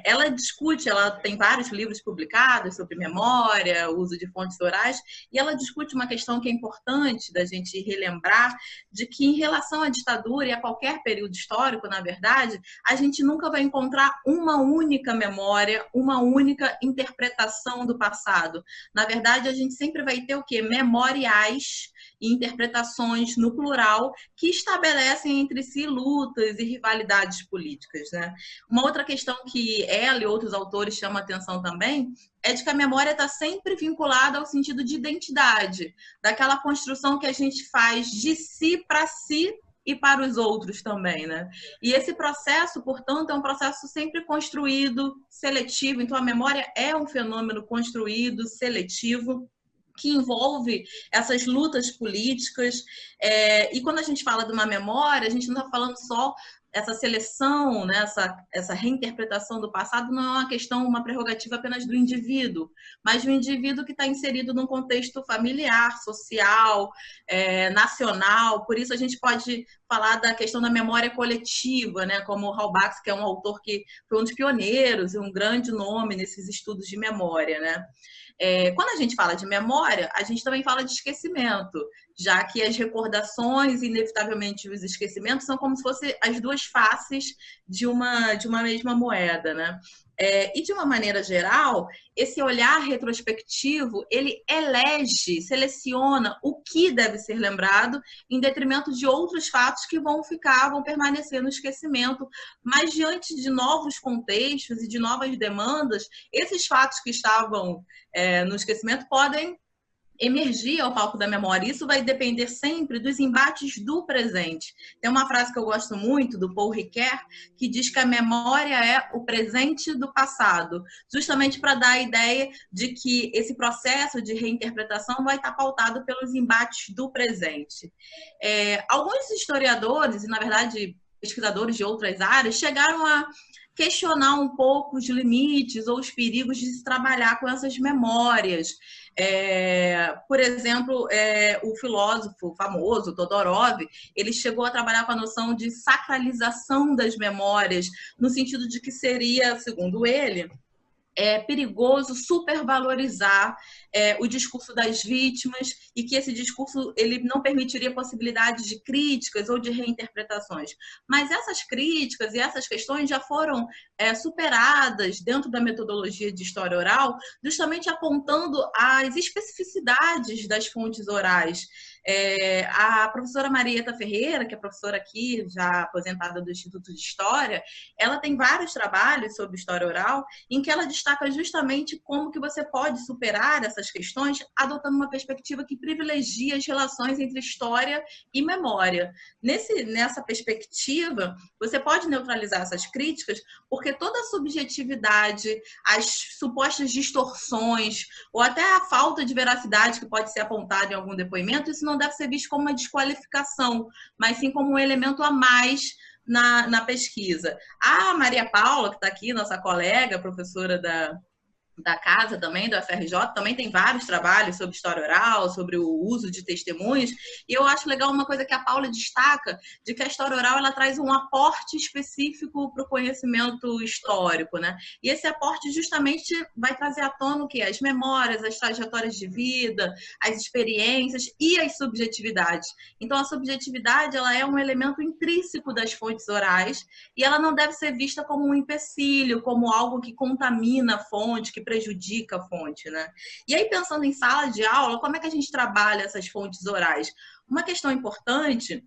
Ela discute, ela tem vários livros publicados sobre memória, uso de fontes orais, e ela discute uma questão que é importante da gente relembrar, de que em relação à ditadura e a qualquer período histórico, na verdade, a gente nunca vai encontrar uma única memória, uma única interpretação do passado. Na verdade, a gente sempre vai ter o quê? Memoriais e interpretações no plural que estabelecem entre si lutas e rivalidades políticas, né? Uma outra questão que ela e outros autores chamam a atenção também é de que a memória está sempre vinculada ao sentido de identidade, daquela construção que a gente faz de si para si e para os outros também, né? E esse processo, portanto, é um processo sempre construído, seletivo. Então, a memória é um fenômeno construído, seletivo, que envolve essas lutas políticas. E quando a gente fala de uma memória, a gente não está falando só essa seleção, né, essa reinterpretação do passado não é uma questão, uma prerrogativa apenas do indivíduo, mas do indivíduo que está inserido num contexto familiar, social, nacional. Por isso a gente pode falar da questão da memória coletiva, né, como o Raul Bax, que é um autor que foi um dos pioneiros e um grande nome nesses estudos de memória, né? Quando a gente fala de memória, a gente também fala de esquecimento, já que as recordações, inevitavelmente os esquecimentos, são como se fossem as duas faces de uma mesma moeda, né? E, de uma maneira geral, esse olhar retrospectivo, ele elege, seleciona o que deve ser lembrado em detrimento de outros fatos que vão permanecer no esquecimento. Mas, diante de novos contextos e de novas demandas, esses fatos que estavam no esquecimento podem emergir ao palco da memória. Isso vai depender sempre dos embates do presente. Tem uma frase que eu gosto muito, do Paul Ricoeur, que diz que a memória é o presente do passado, justamente para dar a ideia de que esse processo de reinterpretação vai estar pautado pelos embates do presente. Alguns historiadores, e na verdade pesquisadores de outras áreas, chegaram a questionar um pouco os limites ou os perigos de se trabalhar com essas memórias. Por exemplo, o filósofo famoso, Todorov, ele chegou a trabalhar com a noção de sacralização das memórias, no sentido de que seria, segundo ele, perigoso supervalorizar o discurso das vítimas e que esse discurso ele não permitiria possibilidades de críticas ou de reinterpretações. Mas essas críticas e essas questões já foram superadas dentro da metodologia de história oral, justamente apontando as especificidades das fontes orais. A professora Marieta Ferreira, que é professora aqui, já aposentada do Instituto de História, ela tem vários trabalhos sobre história oral em que ela destaca justamente como que você pode superar essas questões adotando uma perspectiva que privilegia as relações entre história e memória. Nessa perspectiva, você pode neutralizar essas críticas porque toda a subjetividade, as supostas distorções ou até a falta de veracidade que pode ser apontada em algum depoimento, isso não deve ser visto como uma desqualificação, mas sim como um elemento a mais na pesquisa. A Maria Paula, que está aqui, nossa colega, professora da casa também, do FRJ, também tem vários trabalhos sobre história oral, sobre o uso de testemunhos, e eu acho legal uma coisa que a Paula destaca, de que a história oral ela traz um aporte específico para o conhecimento histórico, né? E esse aporte justamente vai trazer à tona o quê? As memórias, as trajetórias de vida, as experiências e as subjetividades. Então, a subjetividade ela é um elemento intrínseco das fontes orais e ela não deve ser vista como um empecilho, como algo que contamina a fonte, que prejudica a fonte, né? E aí, pensando em sala de aula, como é que a gente trabalha essas fontes orais? Uma questão importante,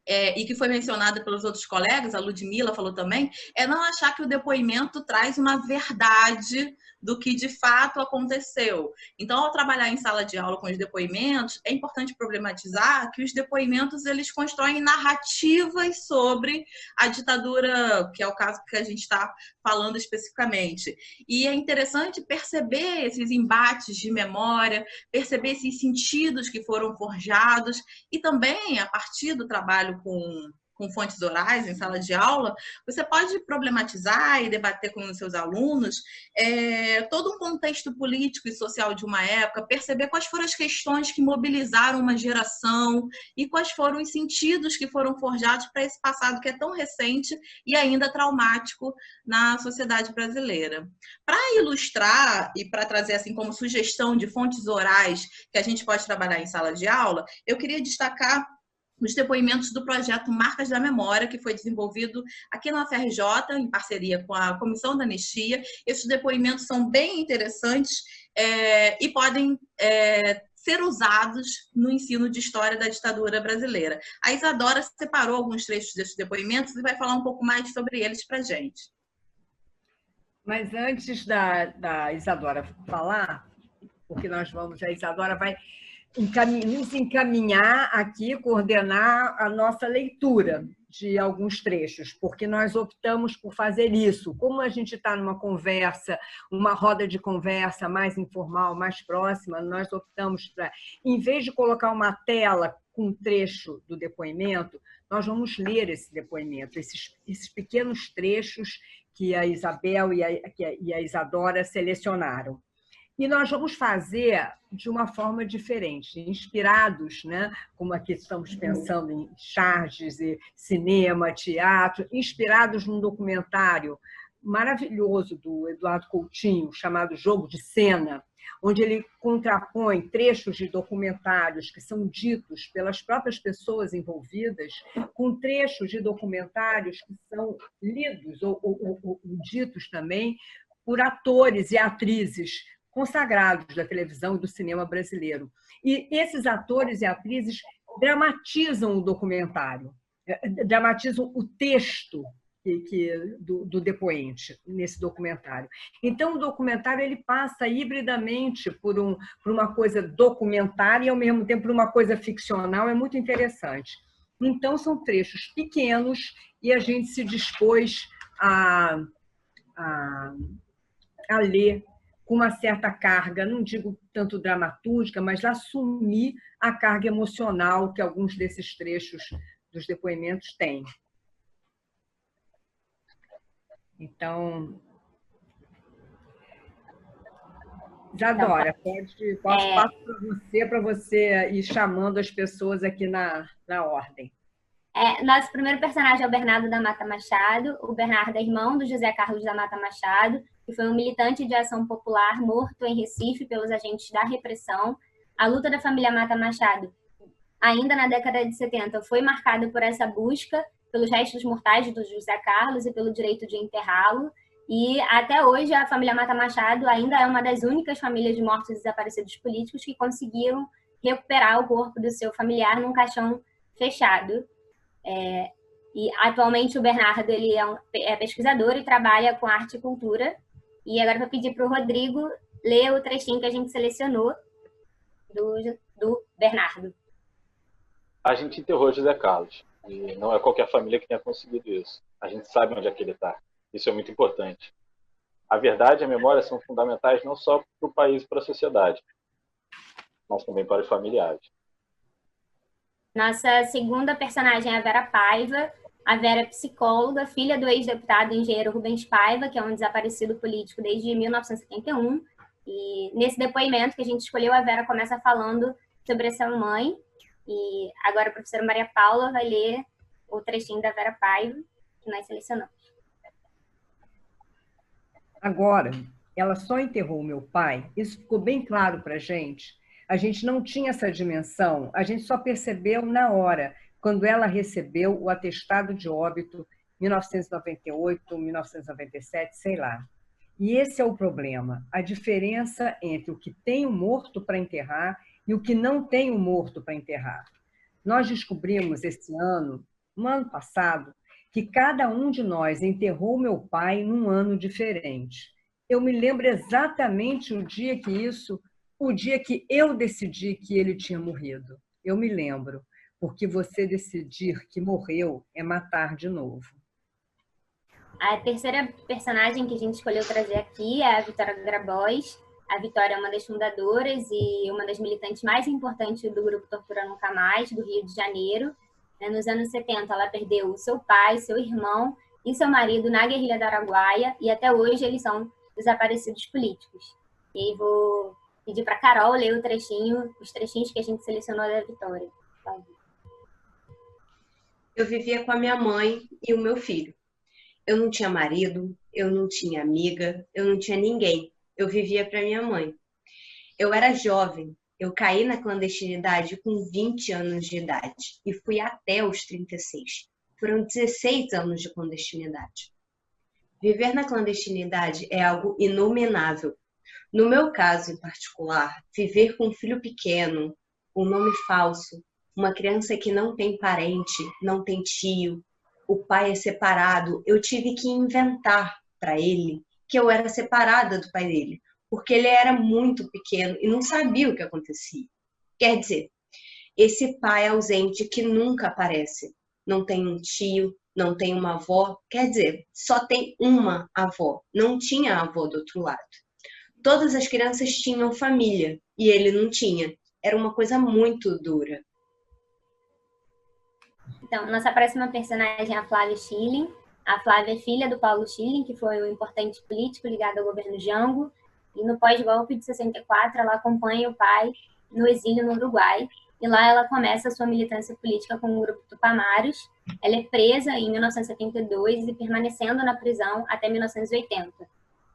e que foi mencionada pelos outros colegas, a Ludmila falou também, é não achar que o depoimento traz uma verdade do que de fato aconteceu. Então, ao trabalhar em sala de aula com os depoimentos, é importante problematizar que os depoimentos eles constroem narrativas sobre a ditadura, que é o caso que a gente está falando especificamente. E é interessante perceber esses embates de memória, perceber esses sentidos que foram forjados e também, a partir do trabalho com fontes orais em sala de aula, você pode problematizar e debater com os seus alunos todo um contexto político e social de uma época, perceber quais foram as questões que mobilizaram uma geração e quais foram os sentidos que foram forjados para esse passado que é tão recente e ainda traumático na sociedade brasileira. Para ilustrar e para trazer assim como sugestão de fontes orais que a gente pode trabalhar em sala de aula, eu queria destacar os depoimentos do projeto Marcas da Memória, que foi desenvolvido aqui na UFRJ, em parceria com a Comissão da Anistia. Esses depoimentos são bem interessantes e podem ser usados no ensino de história da ditadura brasileira. A Isadora separou alguns trechos desses depoimentos e vai falar um pouco mais sobre eles para a gente. Mas antes da Isadora falar, porque a Isadora vai nos encaminhar aqui, coordenar a nossa leitura de alguns trechos, porque nós optamos por fazer isso. Como a gente está numa conversa, uma roda de conversa mais informal, mais próxima, nós optamos para, em vez de colocar uma tela com um trecho do depoimento, nós vamos ler esse depoimento, esses pequenos trechos que a Isabel e a Isadora selecionaram. E nós vamos fazer de uma forma diferente, inspirados, né? Como aqui estamos pensando em charges, e cinema, teatro, inspirados num documentário maravilhoso do Eduardo Coutinho, chamado Jogo de Cena, onde ele contrapõe trechos de documentários que são ditos pelas próprias pessoas envolvidas com trechos de documentários que são lidos ou ditos também por atores e atrizes consagrados da televisão e do cinema brasileiro. E esses atores e atrizes dramatizam o documentário, dramatizam o texto do depoente nesse documentário. Então, o documentário ele passa hibridamente por uma coisa documentária e, ao mesmo tempo, por uma coisa ficcional. É muito interessante. Então, são trechos pequenos e a gente se dispôs a ler com uma certa carga, não digo tanto dramatúrgica, mas assumir a carga emocional que alguns desses trechos dos depoimentos têm. Então, Isadora, passo para você ir chamando as pessoas aqui na ordem. Nosso primeiro personagem é o Bernardo da Mata Machado. O Bernardo é irmão do José Carlos da Mata Machado, que foi um militante de ação popular morto em Recife pelos agentes da repressão. A luta da família Mata Machado, ainda na década de 70, foi marcada por essa busca pelos restos mortais do José Carlos e pelo direito de enterrá-lo. E até hoje a família Mata Machado ainda é uma das únicas famílias de mortos e desaparecidos políticos que conseguiram recuperar o corpo do seu familiar num caixão fechado. E atualmente o Bernardo ele é pesquisador e trabalha com arte e cultura. E agora eu vou pedir para o Rodrigo ler o trechinho que a gente selecionou do Bernardo. A gente enterrou José Carlos. E não é qualquer família que tenha conseguido isso. A gente sabe onde é que ele está. Isso é muito importante. A verdade e a memória são fundamentais não só para o país e para a sociedade, mas também para os familiares. Nossa segunda personagem é a Vera Paiva. A Vera é psicóloga, filha do ex-deputado engenheiro Rubens Paiva, que é um desaparecido político desde 1971. E nesse depoimento que a gente escolheu, a Vera começa falando sobre essa mãe. E agora a professora Maria Paula vai ler o trechinho da Vera Paiva, que nós selecionamos. Agora, ela só enterrou meu pai, isso ficou bem claro para a gente. A gente não tinha essa dimensão, a gente só percebeu na hora, quando ela recebeu o atestado de óbito, 1998, 1997, sei lá. E esse é o problema, a diferença entre o que tem o morto para enterrar e o que não tem o morto para enterrar. Nós descobrimos esse ano, no ano passado, que cada um de nós enterrou meu pai num ano diferente. Eu me lembro exatamente o dia que eu decidi que ele tinha morrido. Eu me lembro, porque você decidir que morreu é matar de novo. A terceira personagem que a gente escolheu trazer aqui é a Vitória Grabois. A Vitória é uma das fundadoras e uma das militantes mais importantes do grupo Tortura Nunca Mais, do Rio de Janeiro. Nos anos 70, ela perdeu seu pai, seu irmão e seu marido na guerrilha do Araguaia, e até hoje eles são desaparecidos políticos. E aí vou pedir para a Carol ler os trechinhos que a gente selecionou da Vitória. Eu vivia com a minha mãe e o meu filho. Eu não tinha marido, eu não tinha amiga, eu não tinha ninguém. Eu vivia para minha mãe. Eu era jovem. Eu caí na clandestinidade com 20 anos de idade e fui até os 36. Foram 16 anos de clandestinidade. Viver na clandestinidade é algo inominável. No meu caso em particular, viver com um filho pequeno, um nome falso, uma criança que não tem parente, não tem tio, o pai é separado, eu tive que inventar para ele que eu era separada do pai dele, porque ele era muito pequeno e não sabia o que acontecia. Quer dizer, esse pai ausente que nunca aparece, não tem um tio, não tem uma avó, quer dizer, só tem uma avó, não tinha avó do outro lado. Todas as crianças tinham família e ele não tinha. Era uma coisa muito dura. Então, nossa próxima personagem é a Flávia Schilling. A Flávia é filha do Paulo Schilling, que foi um importante político ligado ao governo Jango. E no pós-golpe de 64, ela acompanha o pai no exílio no Uruguai. E lá ela começa a sua militância política com o grupo Tupamaros. Ela é presa em 1972 e permanecendo na prisão até 1980.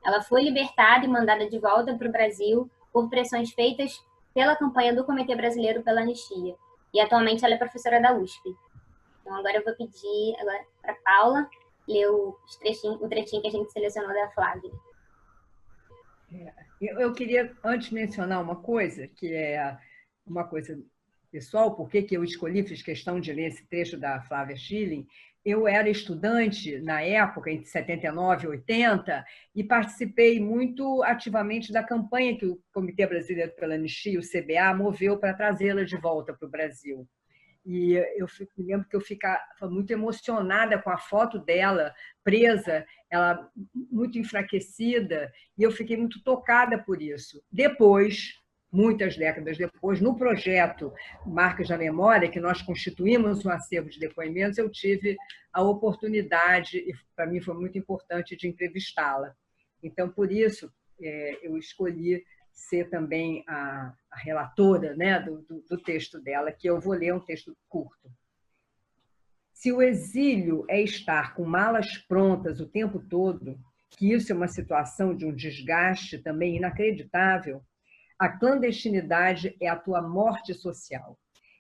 Ela foi libertada e mandada de volta para o Brasil por pressões feitas pela campanha do Comitê Brasileiro pela Anistia. E atualmente ela é professora da USP. Então agora eu vou pedir para a Paula ler o trechinho que a gente selecionou da Flávia. Eu queria, antes, mencionar uma coisa, que é uma coisa pessoal, por que eu escolhi, fiz questão de ler esse trecho da Flávia Schilling. Eu era estudante na época, entre 79 e 80, e participei muito ativamente da campanha que o Comitê Brasileiro pela Anistia, o CBA, moveu para trazê-la de volta para o Brasil. E eu me lembro que eu ficava muito emocionada com a foto dela presa, ela muito enfraquecida, e eu fiquei muito tocada por isso. Depois, muitas décadas depois, no projeto Marcas da Memória, que nós constituímos um acervo de depoimentos, eu tive a oportunidade, e para mim foi muito importante, de entrevistá-la. Então, por isso, eu escolhi ser também a relatora, né, do texto dela, que eu vou ler um texto curto. Se o exílio é estar com malas prontas o tempo todo, que isso é uma situação de um desgaste também inacreditável, a clandestinidade é a tua morte social.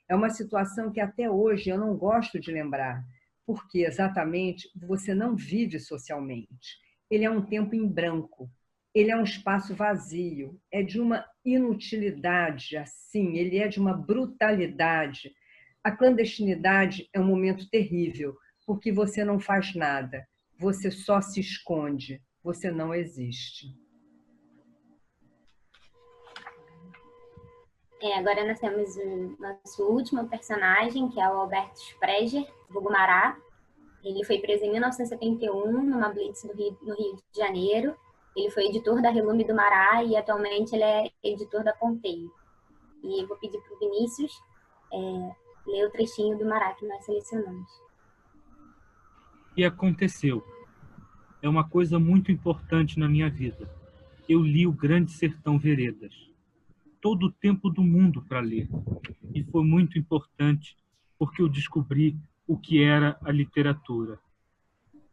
É uma situação que até hoje eu não gosto de lembrar, porque exatamente você não vive socialmente. Ele é um tempo em branco. Ele é um espaço vazio, é de uma inutilidade, assim, ele é de uma brutalidade. A clandestinidade é um momento terrível, porque você não faz nada, você só se esconde, você não existe. Agora nós temos o nosso último personagem, que é o Alberto Sprecher, vulgo Mará. Ele foi preso em 1971, numa blitz no Rio de Janeiro. Ele foi editor da Relume do Mará e atualmente ele é editor da Ponteio. E eu vou pedir para o Vinícius ler o trechinho do Mará que nós selecionamos. E aconteceu. É uma coisa muito importante na minha vida. Eu li o Grande Sertão Veredas. Todo o tempo do mundo para ler. E foi muito importante porque eu descobri o que era a literatura.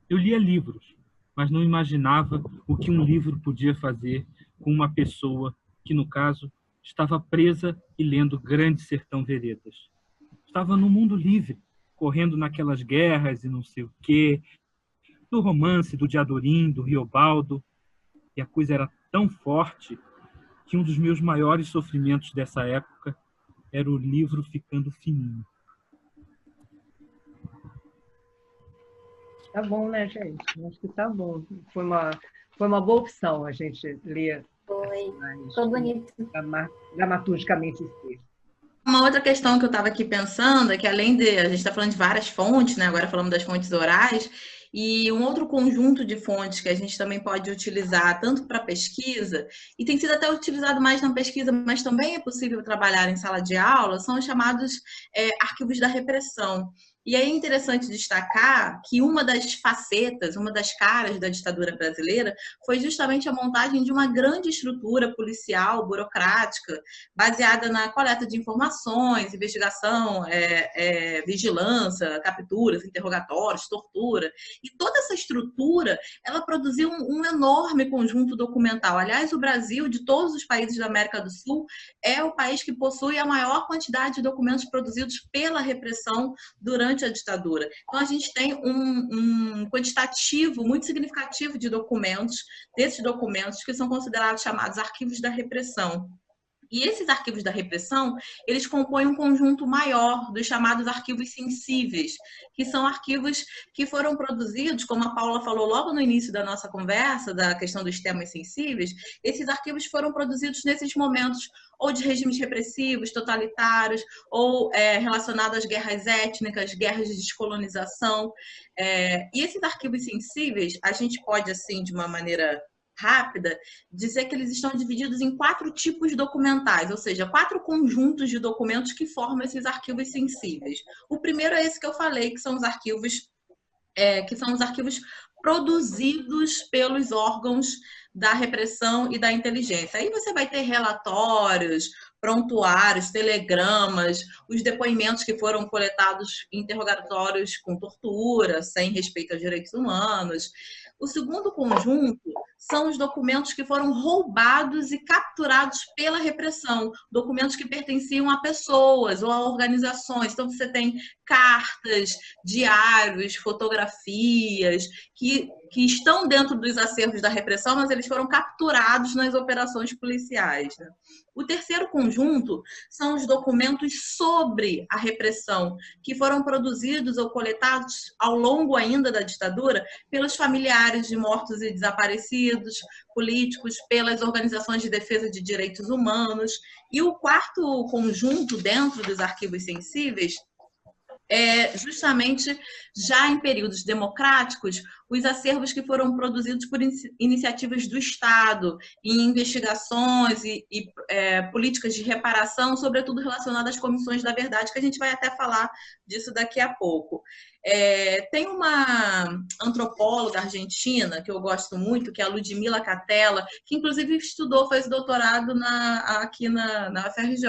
Eu lia livros, mas não imaginava o que um livro podia fazer com uma pessoa que, no caso, estava presa e lendo Grande Sertão Veredas. Estava no mundo livre, correndo naquelas guerras e não sei o quê, do romance do Diadorim, do Riobaldo, e a coisa era tão forte que um dos meus maiores sofrimentos dessa época era o livro ficando fininho. Tá bom, né, gente? Acho que tá bom. Foi uma boa opção a gente ler. Ficou bonito. Dramaturgicamente esse. Uma outra questão que eu estava aqui pensando é que, além de a gente está falando de várias fontes, né? Agora falamos das fontes orais, e um outro conjunto de fontes que a gente também pode utilizar tanto para pesquisa, e tem sido até utilizado mais na pesquisa, mas também é possível trabalhar em sala de aula, são os chamados arquivos da repressão. E é interessante destacar que uma das facetas, uma das caras da ditadura brasileira foi justamente a montagem de uma grande estrutura policial, burocrática, baseada na coleta de informações, investigação, vigilância, capturas, interrogatórios, tortura. E toda essa estrutura, ela produziu um enorme conjunto documental. Aliás, o Brasil, de todos os países da América do Sul, é o país que possui a maior quantidade de documentos produzidos pela repressão durante a ditadura. Então, a gente tem um quantitativo muito significativo de documentos, desses documentos que são considerados chamados arquivos da repressão. E esses arquivos da repressão, eles compõem um conjunto maior dos chamados arquivos sensíveis, que são arquivos que foram produzidos, como a Paula falou logo no início da nossa conversa, da questão dos temas sensíveis, esses arquivos foram produzidos nesses momentos ou de regimes repressivos, totalitários, ou relacionados às guerras étnicas, guerras de descolonização. E esses arquivos sensíveis, a gente pode, assim, de uma maneira rápida, dizer que eles estão divididos em 4 tipos documentais, ou seja, 4 conjuntos de documentos que formam esses arquivos sensíveis. O primeiro é esse que eu falei, que são os arquivos produzidos pelos órgãos da repressão e da inteligência. Aí você vai ter relatórios, prontuários, telegramas, os depoimentos que foram coletados em interrogatórios com tortura, sem respeito aos direitos humanos. O segundo conjunto são os documentos que foram roubados e capturados pela repressão, documentos que pertenciam a pessoas ou a organizações. Então, você tem cartas, diários, fotografias, que estão dentro dos acervos da repressão, mas eles foram capturados nas operações policiais, né? O terceiro conjunto são os documentos sobre a repressão, que foram produzidos ou coletados ao longo ainda da ditadura pelos familiares de mortos e desaparecidos, políticos, pelas organizações de defesa de direitos humanos. E o quarto conjunto dentro dos arquivos sensíveis é justamente já em períodos democráticos, os acervos que foram produzidos por iniciativas do Estado, em investigações e políticas de reparação, sobretudo relacionadas às comissões da verdade, que a gente vai até falar disso daqui a pouco. Tem uma antropóloga argentina que eu gosto muito, que é a Ludmila Catella, que inclusive fez doutorado aqui na UFRJ.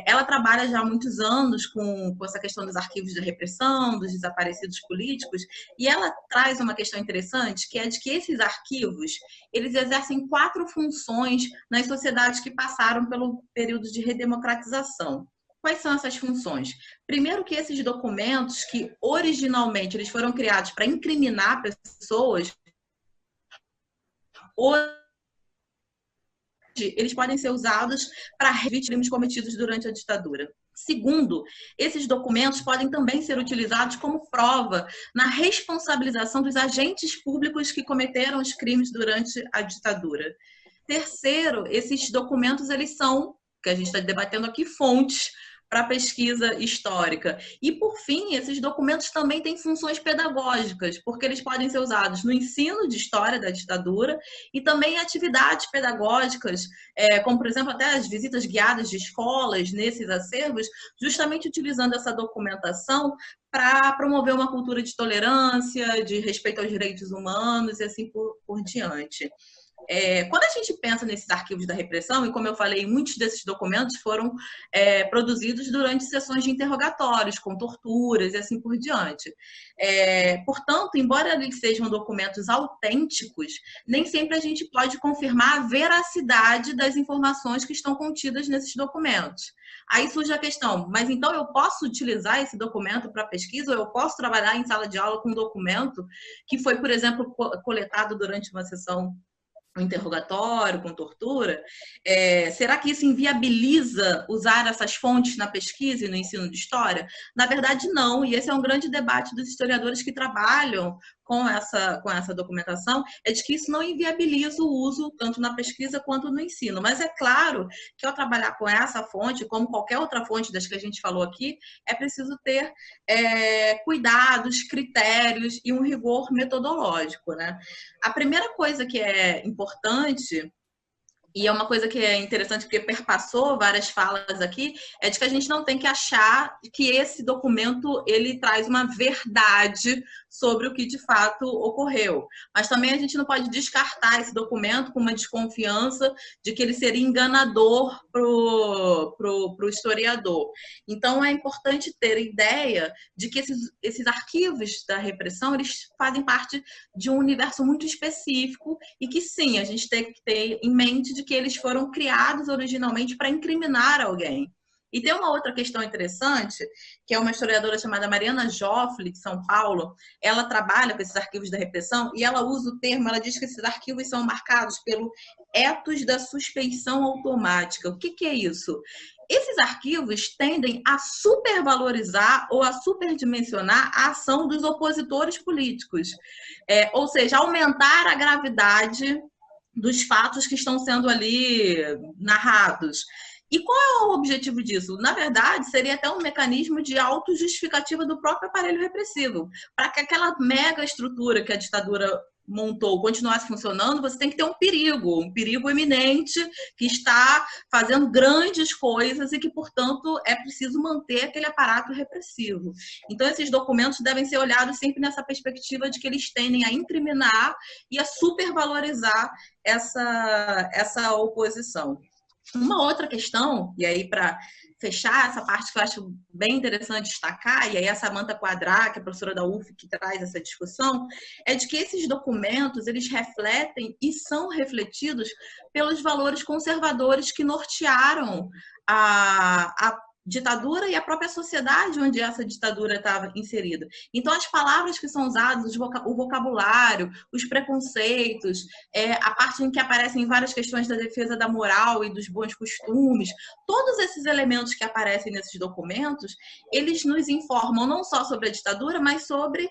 Ela trabalha já há muitos anos com essa questão dos arquivos de repressão, dos desaparecidos políticos, e ela traz uma questão interessante, que é de que esses arquivos, eles exercem 4 funções nas sociedades que passaram pelo período de redemocratização. Quais são essas funções? Primeiro, que esses documentos, que originalmente eles foram criados para incriminar pessoas, eles podem ser usados para rever crimes cometidos durante a ditadura. Segundo, esses documentos podem também ser utilizados como prova na responsabilização dos agentes públicos que cometeram os crimes durante a ditadura. Terceiro, esses documentos, eles são, que a gente está debatendo aqui, fontes para pesquisa histórica. E, por fim, esses documentos também têm funções pedagógicas, porque eles podem ser usados no ensino de história da ditadura e também em atividades pedagógicas, como, por exemplo, até as visitas guiadas de escolas nesses acervos, justamente utilizando essa documentação para promover uma cultura de tolerância, de respeito aos direitos humanos e assim por diante. Quando a gente pensa nesses arquivos da repressão, e como eu falei, muitos desses documentos foram produzidos durante sessões de interrogatórios, com torturas e assim por diante. Portanto, embora eles sejam documentos autênticos, nem sempre a gente pode confirmar a veracidade das informações que estão contidas nesses documentos. Aí surge a questão, mas então eu posso utilizar esse documento para pesquisa, ou eu posso trabalhar em sala de aula com um documento que foi, por exemplo, coletado durante uma sessão, um interrogatório, com tortura? Será que isso inviabiliza usar essas fontes na pesquisa e no ensino de história? Na verdade, não, e esse é um grande debate dos historiadores que trabalham com essa documentação, é de que isso não inviabiliza o uso tanto na pesquisa quanto no ensino. Mas é claro que ao trabalhar com essa fonte, como qualquer outra fonte das que a gente falou aqui, é preciso ter cuidados, critérios e um rigor metodológico, né? A primeira coisa que é importante, e é uma coisa que é interessante porque perpassou várias falas aqui, é de que a gente não tem que achar que esse documento ele traz uma verdade sobre o que de fato ocorreu. Mas também a gente não pode descartar esse documento com uma desconfiança de que ele seria enganador pro historiador. Então é importante ter ideia de que esses arquivos da repressão, eles fazem parte de um universo muito específico e que sim, a gente tem que ter em mente de que eles foram criados originalmente para incriminar alguém. E tem uma outra questão interessante, que é uma historiadora chamada Mariana Joffre, de São Paulo. Ela trabalha com esses arquivos da repressão e ela usa o termo, ela diz que esses arquivos são marcados pelo ethos da suspeição automática. O que é isso? Esses arquivos tendem a supervalorizar ou a superdimensionar a ação dos opositores políticos. Ou seja, aumentar a gravidade dos fatos que estão sendo ali narrados. E qual é o objetivo disso? Na verdade, seria até um mecanismo de autojustificativa do próprio aparelho repressivo. Para que aquela mega estrutura que a ditadura montou continuasse funcionando, você tem que ter um perigo iminente, que está fazendo grandes coisas e que, portanto, é preciso manter aquele aparato repressivo. Então, esses documentos devem ser olhados sempre nessa perspectiva de que eles tendem a incriminar e a supervalorizar essa oposição. Uma outra questão, e aí para fechar essa parte que eu acho bem interessante destacar, e aí a Samantha Quadrá, que é professora da UF, que traz essa discussão, é de que esses documentos, eles refletem e são refletidos pelos valores conservadores que nortearam a ditadura e a própria sociedade onde essa ditadura estava inserida. Então, as palavras que são usadas, o vocabulário, os preconceitos, a parte em que aparecem várias questões da defesa da moral e dos bons costumes, todos esses elementos que aparecem nesses documentos, eles nos informam não só sobre a ditadura, mas sobre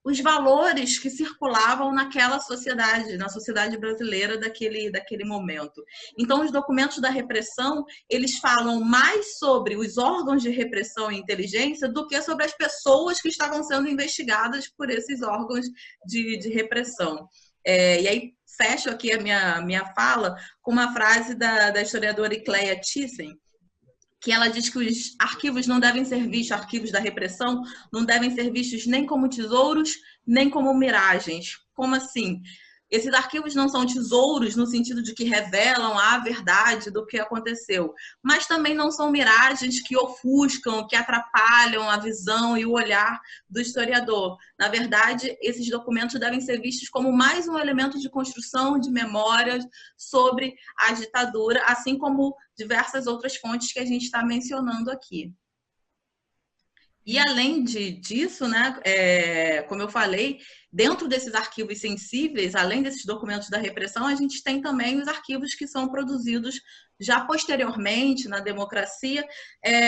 os valores que circulavam naquela sociedade, na sociedade brasileira daquele momento. Então, os documentos da repressão, eles falam mais sobre os órgãos de repressão e inteligência do que sobre as pessoas que estavam sendo investigadas por esses órgãos de repressão. E aí, fecho aqui a minha fala com uma frase da historiadora Icleia Thyssen, que ela diz que os arquivos não devem ser vistos, arquivos da repressão, não devem ser vistos nem como tesouros, nem como miragens. Como assim? Esses arquivos não são tesouros no sentido de que revelam a verdade do que aconteceu, mas também não são miragens que ofuscam, que atrapalham a visão e o olhar do historiador. Na verdade, esses documentos devem ser vistos como mais um elemento de construção de memórias sobre a ditadura, assim como diversas outras fontes que a gente está mencionando aqui. E além disso, né, como eu falei, dentro desses arquivos sensíveis, além desses documentos da repressão, a gente tem também os arquivos que são produzidos já posteriormente na democracia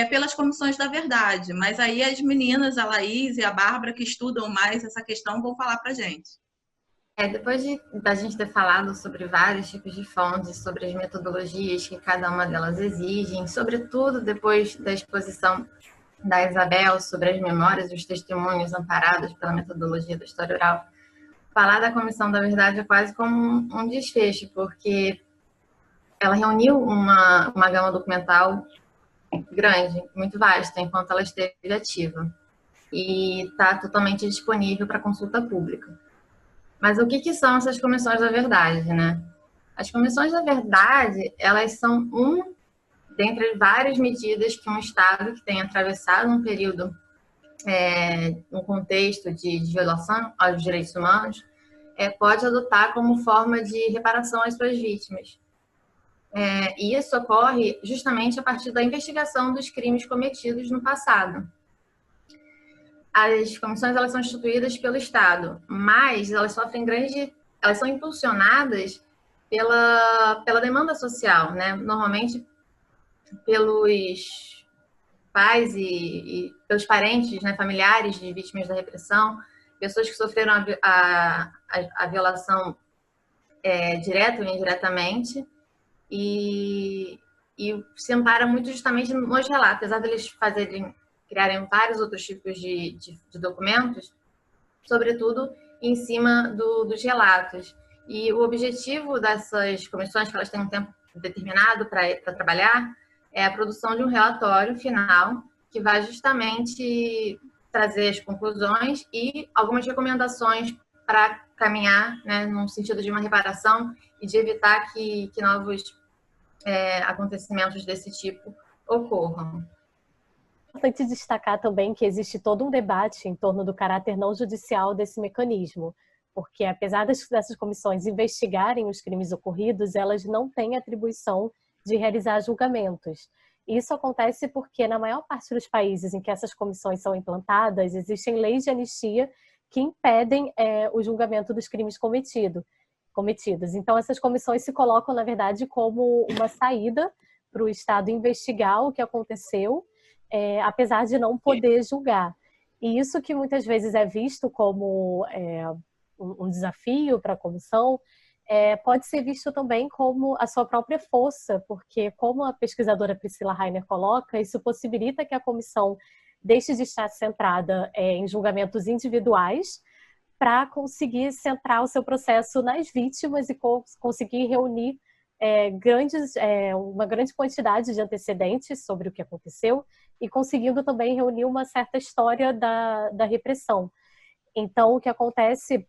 pelas comissões da verdade. Mas aí as meninas, a Laís e a Bárbara, que estudam mais essa questão, vão falar para a gente. Depois da gente ter falado sobre vários tipos de fontes, sobre as metodologias que cada uma delas exigem, sobretudo depois da exposição da Isabel sobre as memórias e os testemunhos amparados pela metodologia da história oral, falar da Comissão da Verdade é quase como um desfecho, porque ela reuniu uma gama documental grande, muito vasta, enquanto ela esteve ativa, e está totalmente disponível para consulta pública. Mas o que são essas Comissões da Verdade, né? As Comissões da Verdade, elas são dentre as várias medidas que um Estado que tem atravessado um período, um contexto de violação aos direitos humanos, pode adotar como forma de reparação às suas vítimas. E isso ocorre justamente a partir da investigação dos crimes cometidos no passado. As comissões, elas são instituídas pelo Estado, mas elas elas são impulsionadas pela demanda social, né? Normalmente pelos pais e pelos parentes, né, familiares de vítimas da repressão, pessoas que sofreram a violação direta ou indiretamente, e se ampara muito justamente nos relatos, apesar deles criarem vários outros tipos de documentos, sobretudo em cima dos relatos. E o objetivo dessas comissões, que elas têm um tempo determinado para trabalhar, é a produção de um relatório final que vai justamente trazer as conclusões e algumas recomendações para caminhar, né, no sentido de uma reparação e de evitar que novos acontecimentos desse tipo ocorram. É importante destacar também que existe todo um debate em torno do caráter não judicial desse mecanismo, porque apesar dessas comissões investigarem os crimes ocorridos, elas não têm atribuição de realizar julgamentos. Isso acontece porque na maior parte dos países em que essas comissões são implantadas, existem leis de anistia que impedem o julgamento dos crimes cometidos. Então, essas comissões se colocam, na verdade, como uma saída para o Estado investigar o que aconteceu, apesar de não poder julgar. E isso que muitas vezes é visto como um desafio para a comissão, pode ser visto também como a sua própria força, porque, como a pesquisadora Priscila Rainer coloca, isso possibilita que a comissão deixe de estar centrada em julgamentos individuais para conseguir centrar o seu processo nas vítimas e conseguir reunir uma grande quantidade de antecedentes sobre o que aconteceu e conseguindo também reunir uma certa história da repressão. Então, o que acontece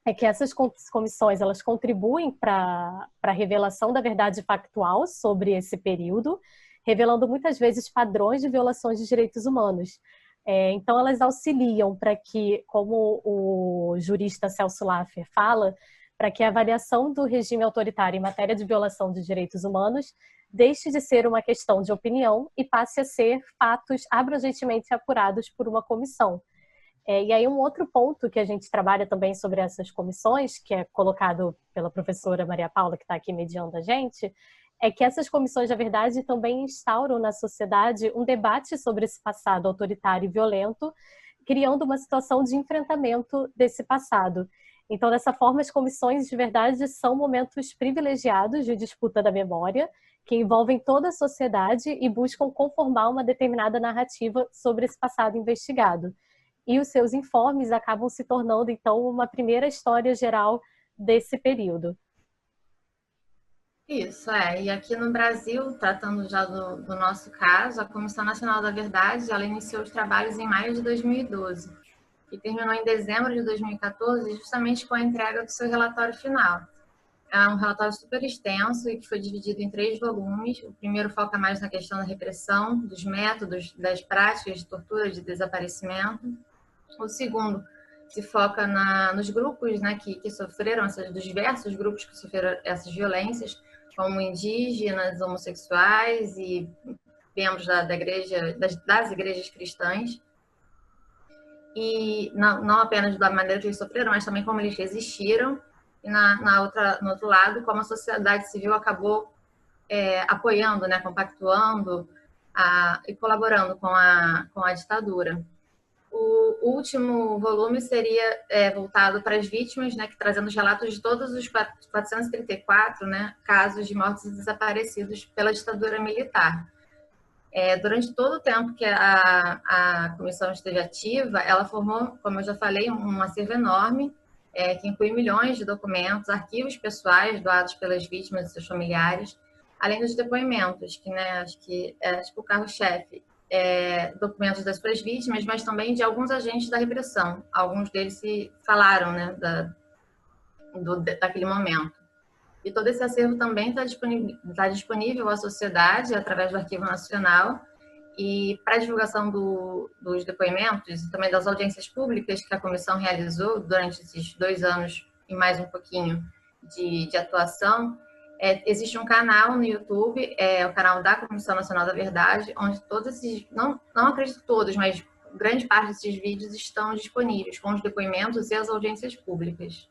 é que essas comissões, elas contribuem para a revelação da verdade factual sobre esse período, revelando muitas vezes padrões de violações de direitos humanos. Então, elas auxiliam para que, como o jurista Celso Laffer fala, para que a avaliação do regime autoritário em matéria de violação de direitos humanos deixe de ser uma questão de opinião e passe a ser fatos abrangentemente apurados por uma comissão. E aí um outro ponto que a gente trabalha também sobre essas comissões, que é colocado pela professora Maria Paula, que está aqui mediando a gente, é que essas comissões, na verdade, também instauram na sociedade um debate sobre esse passado autoritário e violento, criando uma situação de enfrentamento desse passado. Então, dessa forma, as comissões, de verdade, são momentos privilegiados de disputa da memória, que envolvem toda a sociedade e buscam conformar uma determinada narrativa sobre esse passado investigado. E os seus informes acabam se tornando, então, uma primeira história geral desse período. Isso, E aqui no Brasil, tratando já do nosso caso, a Comissão Nacional da Verdade, ela iniciou os trabalhos em maio de 2012 e terminou em dezembro de 2014, justamente com a entrega do seu relatório final. É um relatório super extenso e que foi dividido em 3 volumes. O primeiro foca mais na questão da repressão, dos métodos, das práticas de tortura, de desaparecimento. O segundo se foca nos grupos, né, que sofreram, dos diversos grupos que sofreram essas violências, como indígenas, homossexuais e membros da igreja, das igrejas cristãs. E não apenas da maneira que eles sofreram, mas também como eles resistiram. E no outro lado, como a sociedade civil acabou apoiando, né, compactuando e colaborando com a ditadura. O último volume seria voltado para as vítimas, né, trazendo os relatos de todos os 434, né, casos de mortos e desaparecidos pela ditadura militar. Durante todo o tempo que a comissão esteve ativa, ela formou, como eu já falei, um acervo enorme, que inclui milhões de documentos, arquivos pessoais doados pelas vítimas e seus familiares, além dos depoimentos, que, né, acho que é tipo o carro-chefe, documentos das suas vítimas, mas também de alguns agentes da repressão. Alguns deles se falaram, né, daquele momento. E todo esse acervo também está disponível à sociedade através do Arquivo Nacional. E para a divulgação dos depoimentos e também das audiências públicas que a comissão realizou durante esses 2 anos e mais um pouquinho de atuação, existe um canal no YouTube, o canal da Comissão Nacional da Verdade, onde todos esses, não acredito todos, mas grande parte desses vídeos estão disponíveis, com os depoimentos e as audiências públicas.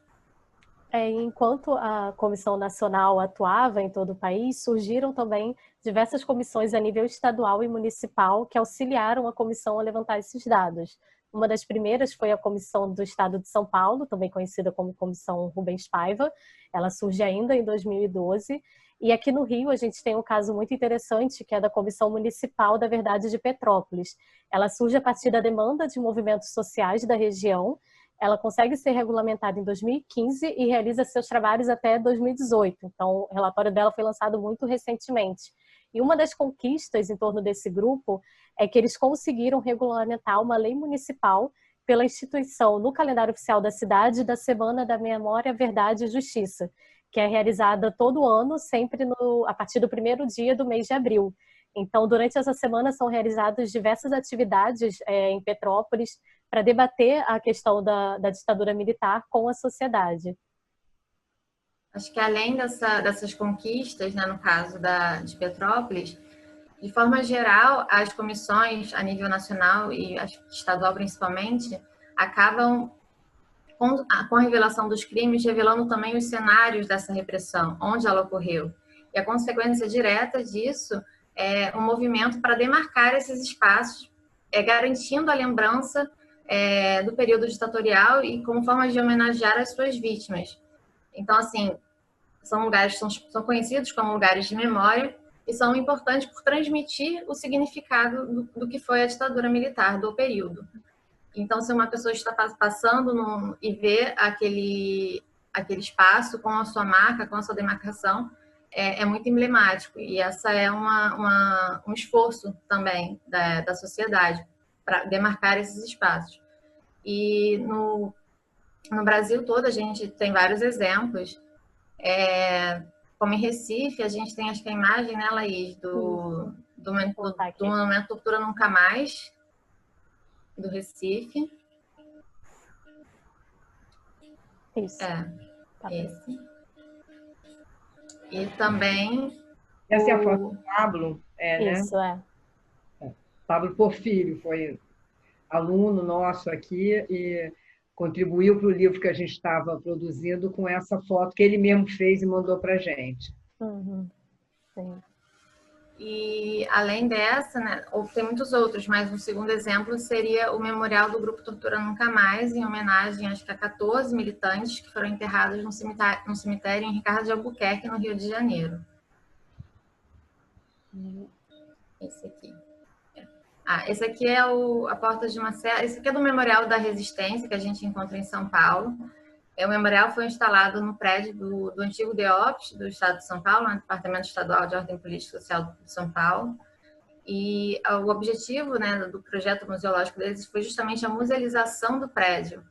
Enquanto a Comissão Nacional atuava em todo o país, surgiram também diversas comissões a nível estadual e municipal que auxiliaram a comissão a levantar esses dados. Uma das primeiras foi a Comissão do Estado de São Paulo, também conhecida como Comissão Rubens Paiva. Ela surge ainda em 2012. E aqui no Rio a gente tem um caso muito interessante, que é da Comissão Municipal da Verdade de Petrópolis. Ela surge a partir da demanda de movimentos sociais da região. Ela consegue ser regulamentada em 2015 e realiza seus trabalhos até 2018. Então, o relatório dela foi lançado muito recentemente. E uma das conquistas em torno desse grupo é que eles conseguiram regulamentar uma lei municipal pela instituição no calendário oficial da cidade da Semana da Memória, Verdade e Justiça, que é realizada todo ano, sempre a partir do primeiro dia do mês de abril. Então, durante essa semana são realizadas diversas atividades em Petrópolis para debater a questão da ditadura militar com a sociedade. Acho que além dessas conquistas, né, no caso de Petrópolis, de forma geral, as comissões a nível nacional e estadual principalmente, acabam com a revelação dos crimes, revelando também os cenários dessa repressão, onde ela ocorreu. E a consequência direta disso é um movimento para demarcar esses espaços, garantindo a lembrança do período ditatorial e como forma de homenagear as suas vítimas. Então, assim, são lugares que são conhecidos como lugares de memória e são importantes por transmitir o significado do que foi a ditadura militar do período. Então, se uma pessoa está passando e vê aquele espaço com a sua marca, com a sua demarcação, é muito emblemático. E essa é um esforço também da sociedade para demarcar esses espaços. E no Brasil todo a gente tem vários exemplos. Como em Recife, a gente tem, acho que a imagem, né, Laís, do Monumento Tortura Nunca Mais, do Recife. Isso. Esse. E também... Essa é a foto do Pablo, Isso, né? Pablo Porfírio foi aluno nosso aqui e contribuiu para o livro que a gente estava produzindo com essa foto que ele mesmo fez e mandou para a gente. Sim. E, além dessa, né, tem muitos outros, mas um segundo exemplo seria o memorial do Grupo Tortura Nunca Mais, em homenagem, acho que a 14 militantes que foram enterrados num cemitério em Ricardo de Albuquerque, no Rio de Janeiro. Esse aqui. Esse aqui é a Porta de Marcelo. Esse aqui é do Memorial da Resistência, que a gente encontra em São Paulo. O memorial foi instalado no prédio do antigo DEOPS, do Estado de São Paulo, no Departamento Estadual de Ordem Política e Social de São Paulo. E o objetivo, né, do projeto museológico deles foi justamente a musealização do prédio.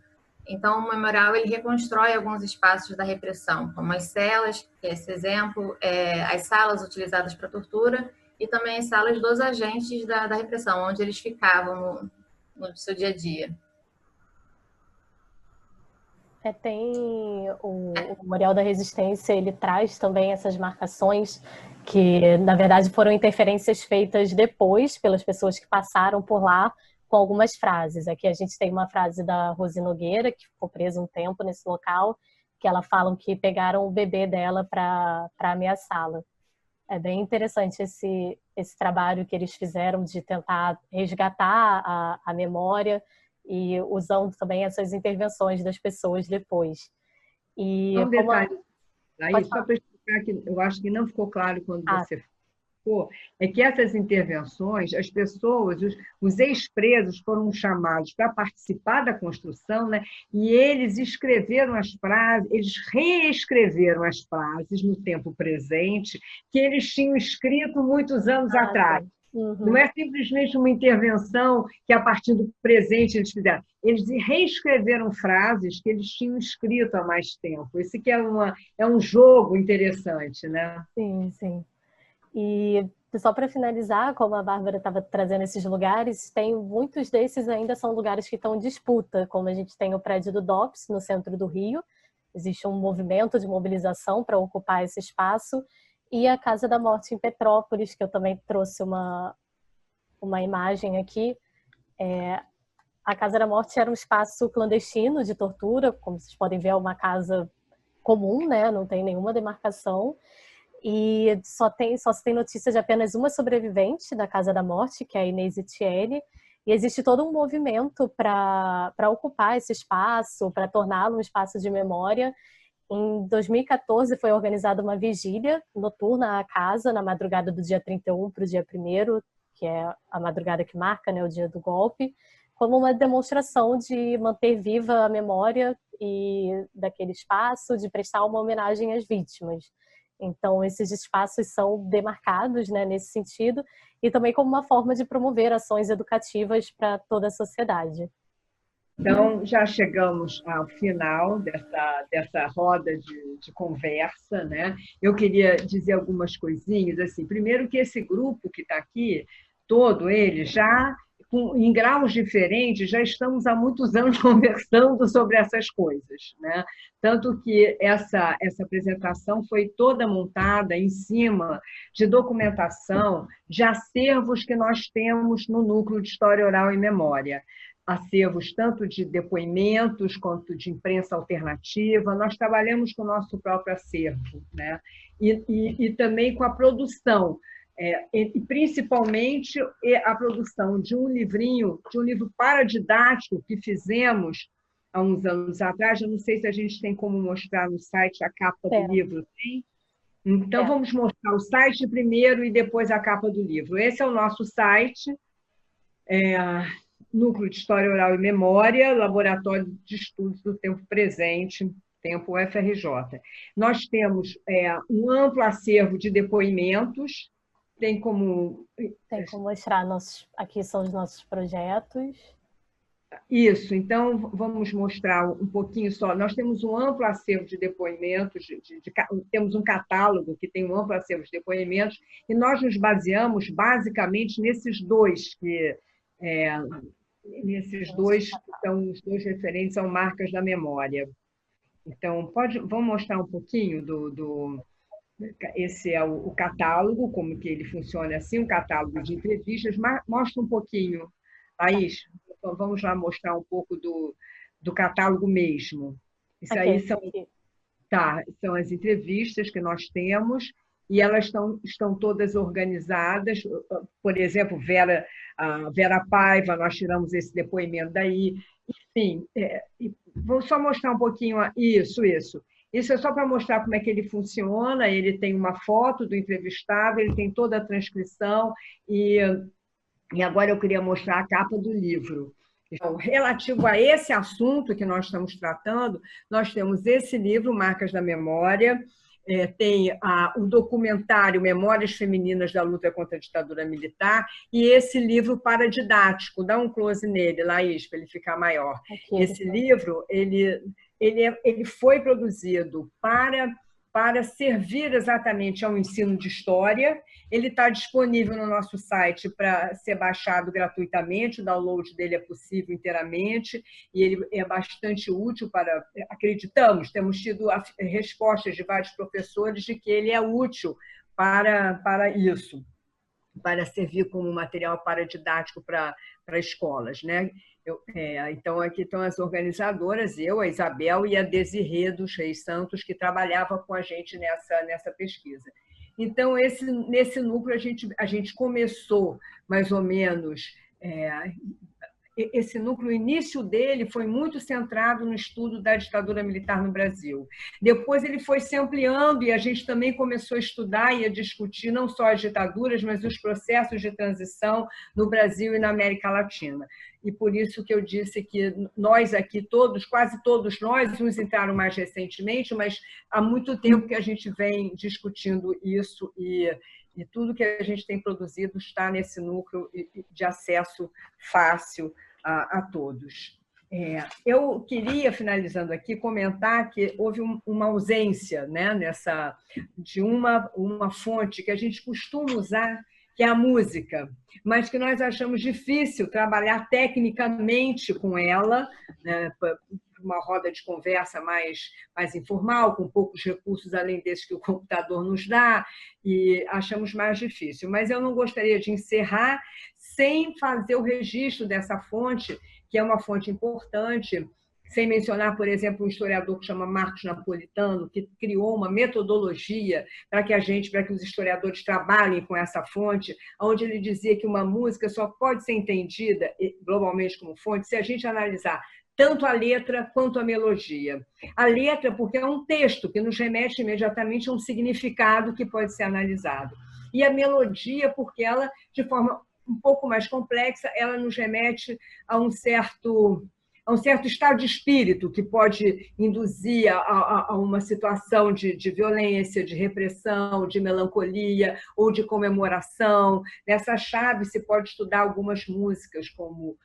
Então, o memorial ele reconstrói alguns espaços da repressão, como as celas, que é esse exemplo, as salas utilizadas para tortura, e também as salas dos agentes da repressão, onde eles ficavam no seu dia a dia. Tem o Memorial da Resistência, ele traz também essas marcações que, na verdade, foram interferências feitas depois pelas pessoas que passaram por lá com algumas frases. Aqui a gente tem uma frase da Rosi Nogueira, que ficou presa um tempo nesse local, que ela fala que pegaram o bebê dela para ameaçá-la. É bem interessante esse trabalho que eles fizeram de tentar resgatar a memória e usando também essas intervenções das pessoas depois. E um detalhe aí, só para explicar que eu acho que não ficou claro quando você falou, é que essas intervenções, as pessoas, os ex-presos foram chamados para participar da construção, né? E eles escreveram as frases, eles reescreveram as frases no tempo presente que eles tinham escrito muitos anos atrás. Não é simplesmente uma intervenção que, a partir do presente, eles fizeram. Eles reescreveram frases que eles tinham escrito há mais tempo. Esse que é um jogo interessante, né? Sim, sim. E só para finalizar, como a Bárbara estava trazendo esses lugares, muitos desses ainda são lugares que estão em disputa, como a gente tem o prédio do DOPS, no centro do Rio. Existe um movimento de mobilização para ocupar esse espaço. E a Casa da Morte em Petrópolis, que eu também trouxe uma imagem aqui. A Casa da Morte era um espaço clandestino de tortura, como vocês podem ver, é uma casa comum, né? Não tem nenhuma demarcação. E só se tem notícia de apenas uma sobrevivente da Casa da Morte, que é a Inês Etienne. E existe todo um movimento para ocupar esse espaço, para torná-lo um espaço de memória. Em 2014 foi organizada uma vigília noturna à casa, na madrugada do dia 31 para o dia 1º, que é a madrugada que marca, né, o dia do golpe, como uma demonstração de manter viva a memória daquele espaço, de prestar uma homenagem às vítimas. Então, esses espaços são demarcados, né, nesse sentido, e também como uma forma de promover ações educativas para toda a sociedade. Então, já chegamos ao final dessa roda de conversa, né? Eu queria dizer algumas coisinhas. Assim, primeiro que esse grupo que está aqui, todo ele, já em graus diferentes, já estamos há muitos anos conversando sobre essas coisas, né? Tanto que essa apresentação foi toda montada em cima de documentação de acervos que nós temos no Núcleo de História Oral e Memória. Acervos tanto de depoimentos quanto de imprensa alternativa. Nós trabalhamos com o nosso próprio acervo, né? E também com a produção, e principalmente a produção de um livro paradidático que fizemos há uns anos atrás. Eu não sei se a gente tem como mostrar no site a capa do livro. Tem? Então, vamos mostrar o site primeiro e depois a capa do livro. Esse é o nosso site. Núcleo de História Oral e Memória, Laboratório de Estudos do Tempo Presente, Tempo UFRJ. Nós temos um amplo acervo de depoimentos. Tem como mostrar aqui são os nossos projetos. Isso, então vamos mostrar um pouquinho só. Nós temos um amplo acervo de depoimentos, temos um catálogo que tem um amplo acervo de depoimentos, e nós nos baseamos basicamente nesses dois, que são os dois referentes ao Marcas da Memória. Então, vamos mostrar um pouquinho esse é o catálogo, como que ele funciona assim, um catálogo de entrevistas. Mostra um pouquinho, Thaís. Então, vamos lá mostrar um pouco do catálogo mesmo. Isso aí são as entrevistas que nós temos, e elas estão todas organizadas. Por exemplo, Vera Paiva, nós tiramos esse depoimento daí. Enfim, vou só mostrar um pouquinho. Isso. Isso é só para mostrar como é que ele funciona. Ele tem uma foto do entrevistado, ele tem toda a transcrição, e agora eu queria mostrar a capa do livro. Então, relativo a esse assunto que nós estamos tratando, nós temos esse livro, Marcas da Memória, tem o documentário Memórias Femininas da Luta contra a Ditadura Militar, e esse livro paradidático. Dá um close nele, Laís, para ele ficar maior. Esse livro, ele foi produzido para servir exatamente ao ensino de história. Ele está disponível no nosso site para ser baixado gratuitamente, o download dele é possível inteiramente, e ele é bastante útil acreditamos, temos tido respostas de vários professores de que ele é útil para isso, para servir como material paradidático para escolas, né? Então, aqui estão as organizadoras, a Isabel e a Desirê dos Reis Santos, que trabalhava com a gente nessa pesquisa. Então, nesse núcleo, a gente começou, mais ou menos, esse núcleo, o início dele foi muito centrado no estudo da ditadura militar no Brasil. Depois ele foi se ampliando, e a gente também começou a estudar e a discutir não só as ditaduras, mas os processos de transição no Brasil e na América Latina. E por isso que eu disse que nós aqui, quase todos nós, uns entraram mais recentemente, mas há muito tempo que a gente vem discutindo isso, e tudo que a gente tem produzido está nesse núcleo de acesso fácil a todos. Eu queria, finalizando aqui, comentar que houve uma ausência, né, de uma fonte que a gente costuma usar, que é a música, mas que nós achamos difícil trabalhar tecnicamente com ela, né, uma roda de conversa mais informal, com poucos recursos além desses que o computador nos dá, e achamos mais difícil. Mas eu não gostaria de encerrar sem fazer o registro dessa fonte, que é uma fonte importante, sem mencionar, por exemplo, um historiador que chama Marcos Napolitano, que criou uma metodologia para que os historiadores trabalhem com essa fonte, onde ele dizia que uma música só pode ser entendida globalmente como fonte se a gente analisar tanto a letra quanto a melodia. A letra, porque é um texto que nos remete imediatamente a um significado que pode ser analisado. E a melodia, porque ela, de forma um pouco mais complexa, ela nos remete a um certo estado de espírito que pode induzir a uma situação de violência, de repressão, de melancolia ou de comemoração. Nessa chave se pode estudar algumas músicas, como,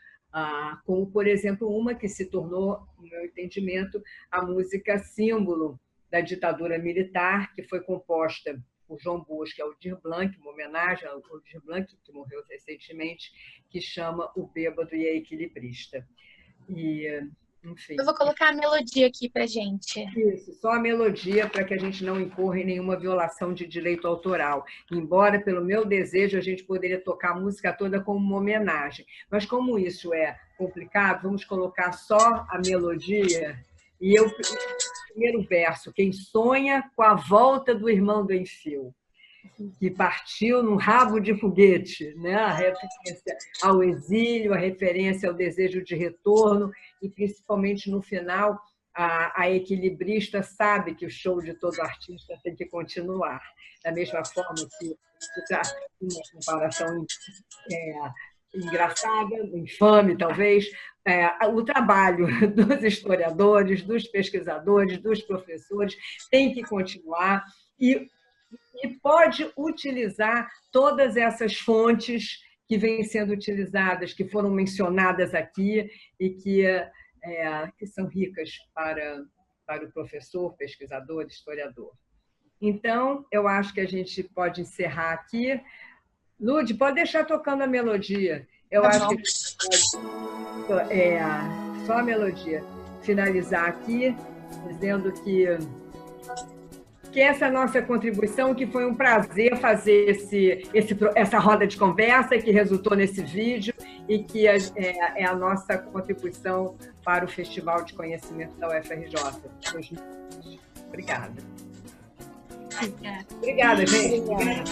por exemplo, uma que se tornou, no meu entendimento, a música símbolo da ditadura militar, que foi composta por João Bosco e Aldir Blanc, uma homenagem ao Aldir Blanc, que morreu recentemente, que chama O Bêbado e a Equilibrista. Enfim. Eu vou colocar a melodia aqui para gente. Isso, só a melodia, para que a gente não incorra em nenhuma violação de direito autoral. Embora, pelo meu desejo, a gente poderia tocar a música toda como uma homenagem. Mas como isso é complicado, vamos colocar só a melodia. E primeiro verso: quem sonha com a volta do irmão do Enfio, que partiu num rabo de foguete, né? A referência ao exílio, a referência ao desejo de retorno, e principalmente no final, a equilibrista sabe que o show de todo artista tem que continuar. Da mesma forma que, uma comparação engraçada, infame talvez, o trabalho dos historiadores, dos pesquisadores, dos professores tem que continuar, e pode utilizar todas essas fontes que vêm sendo utilizadas, que foram mencionadas aqui e que são ricas para o professor, pesquisador, historiador. Então, eu acho que a gente pode encerrar aqui. Lud, pode deixar tocando a melodia. Eu acho que a gente pode, só a melodia, finalizar aqui, dizendo que essa é a nossa contribuição, que foi um prazer fazer essa roda de conversa que resultou nesse vídeo e que é a nossa contribuição para o Festival de Conhecimento da UFRJ. Obrigada. Obrigada, gente. Obrigada.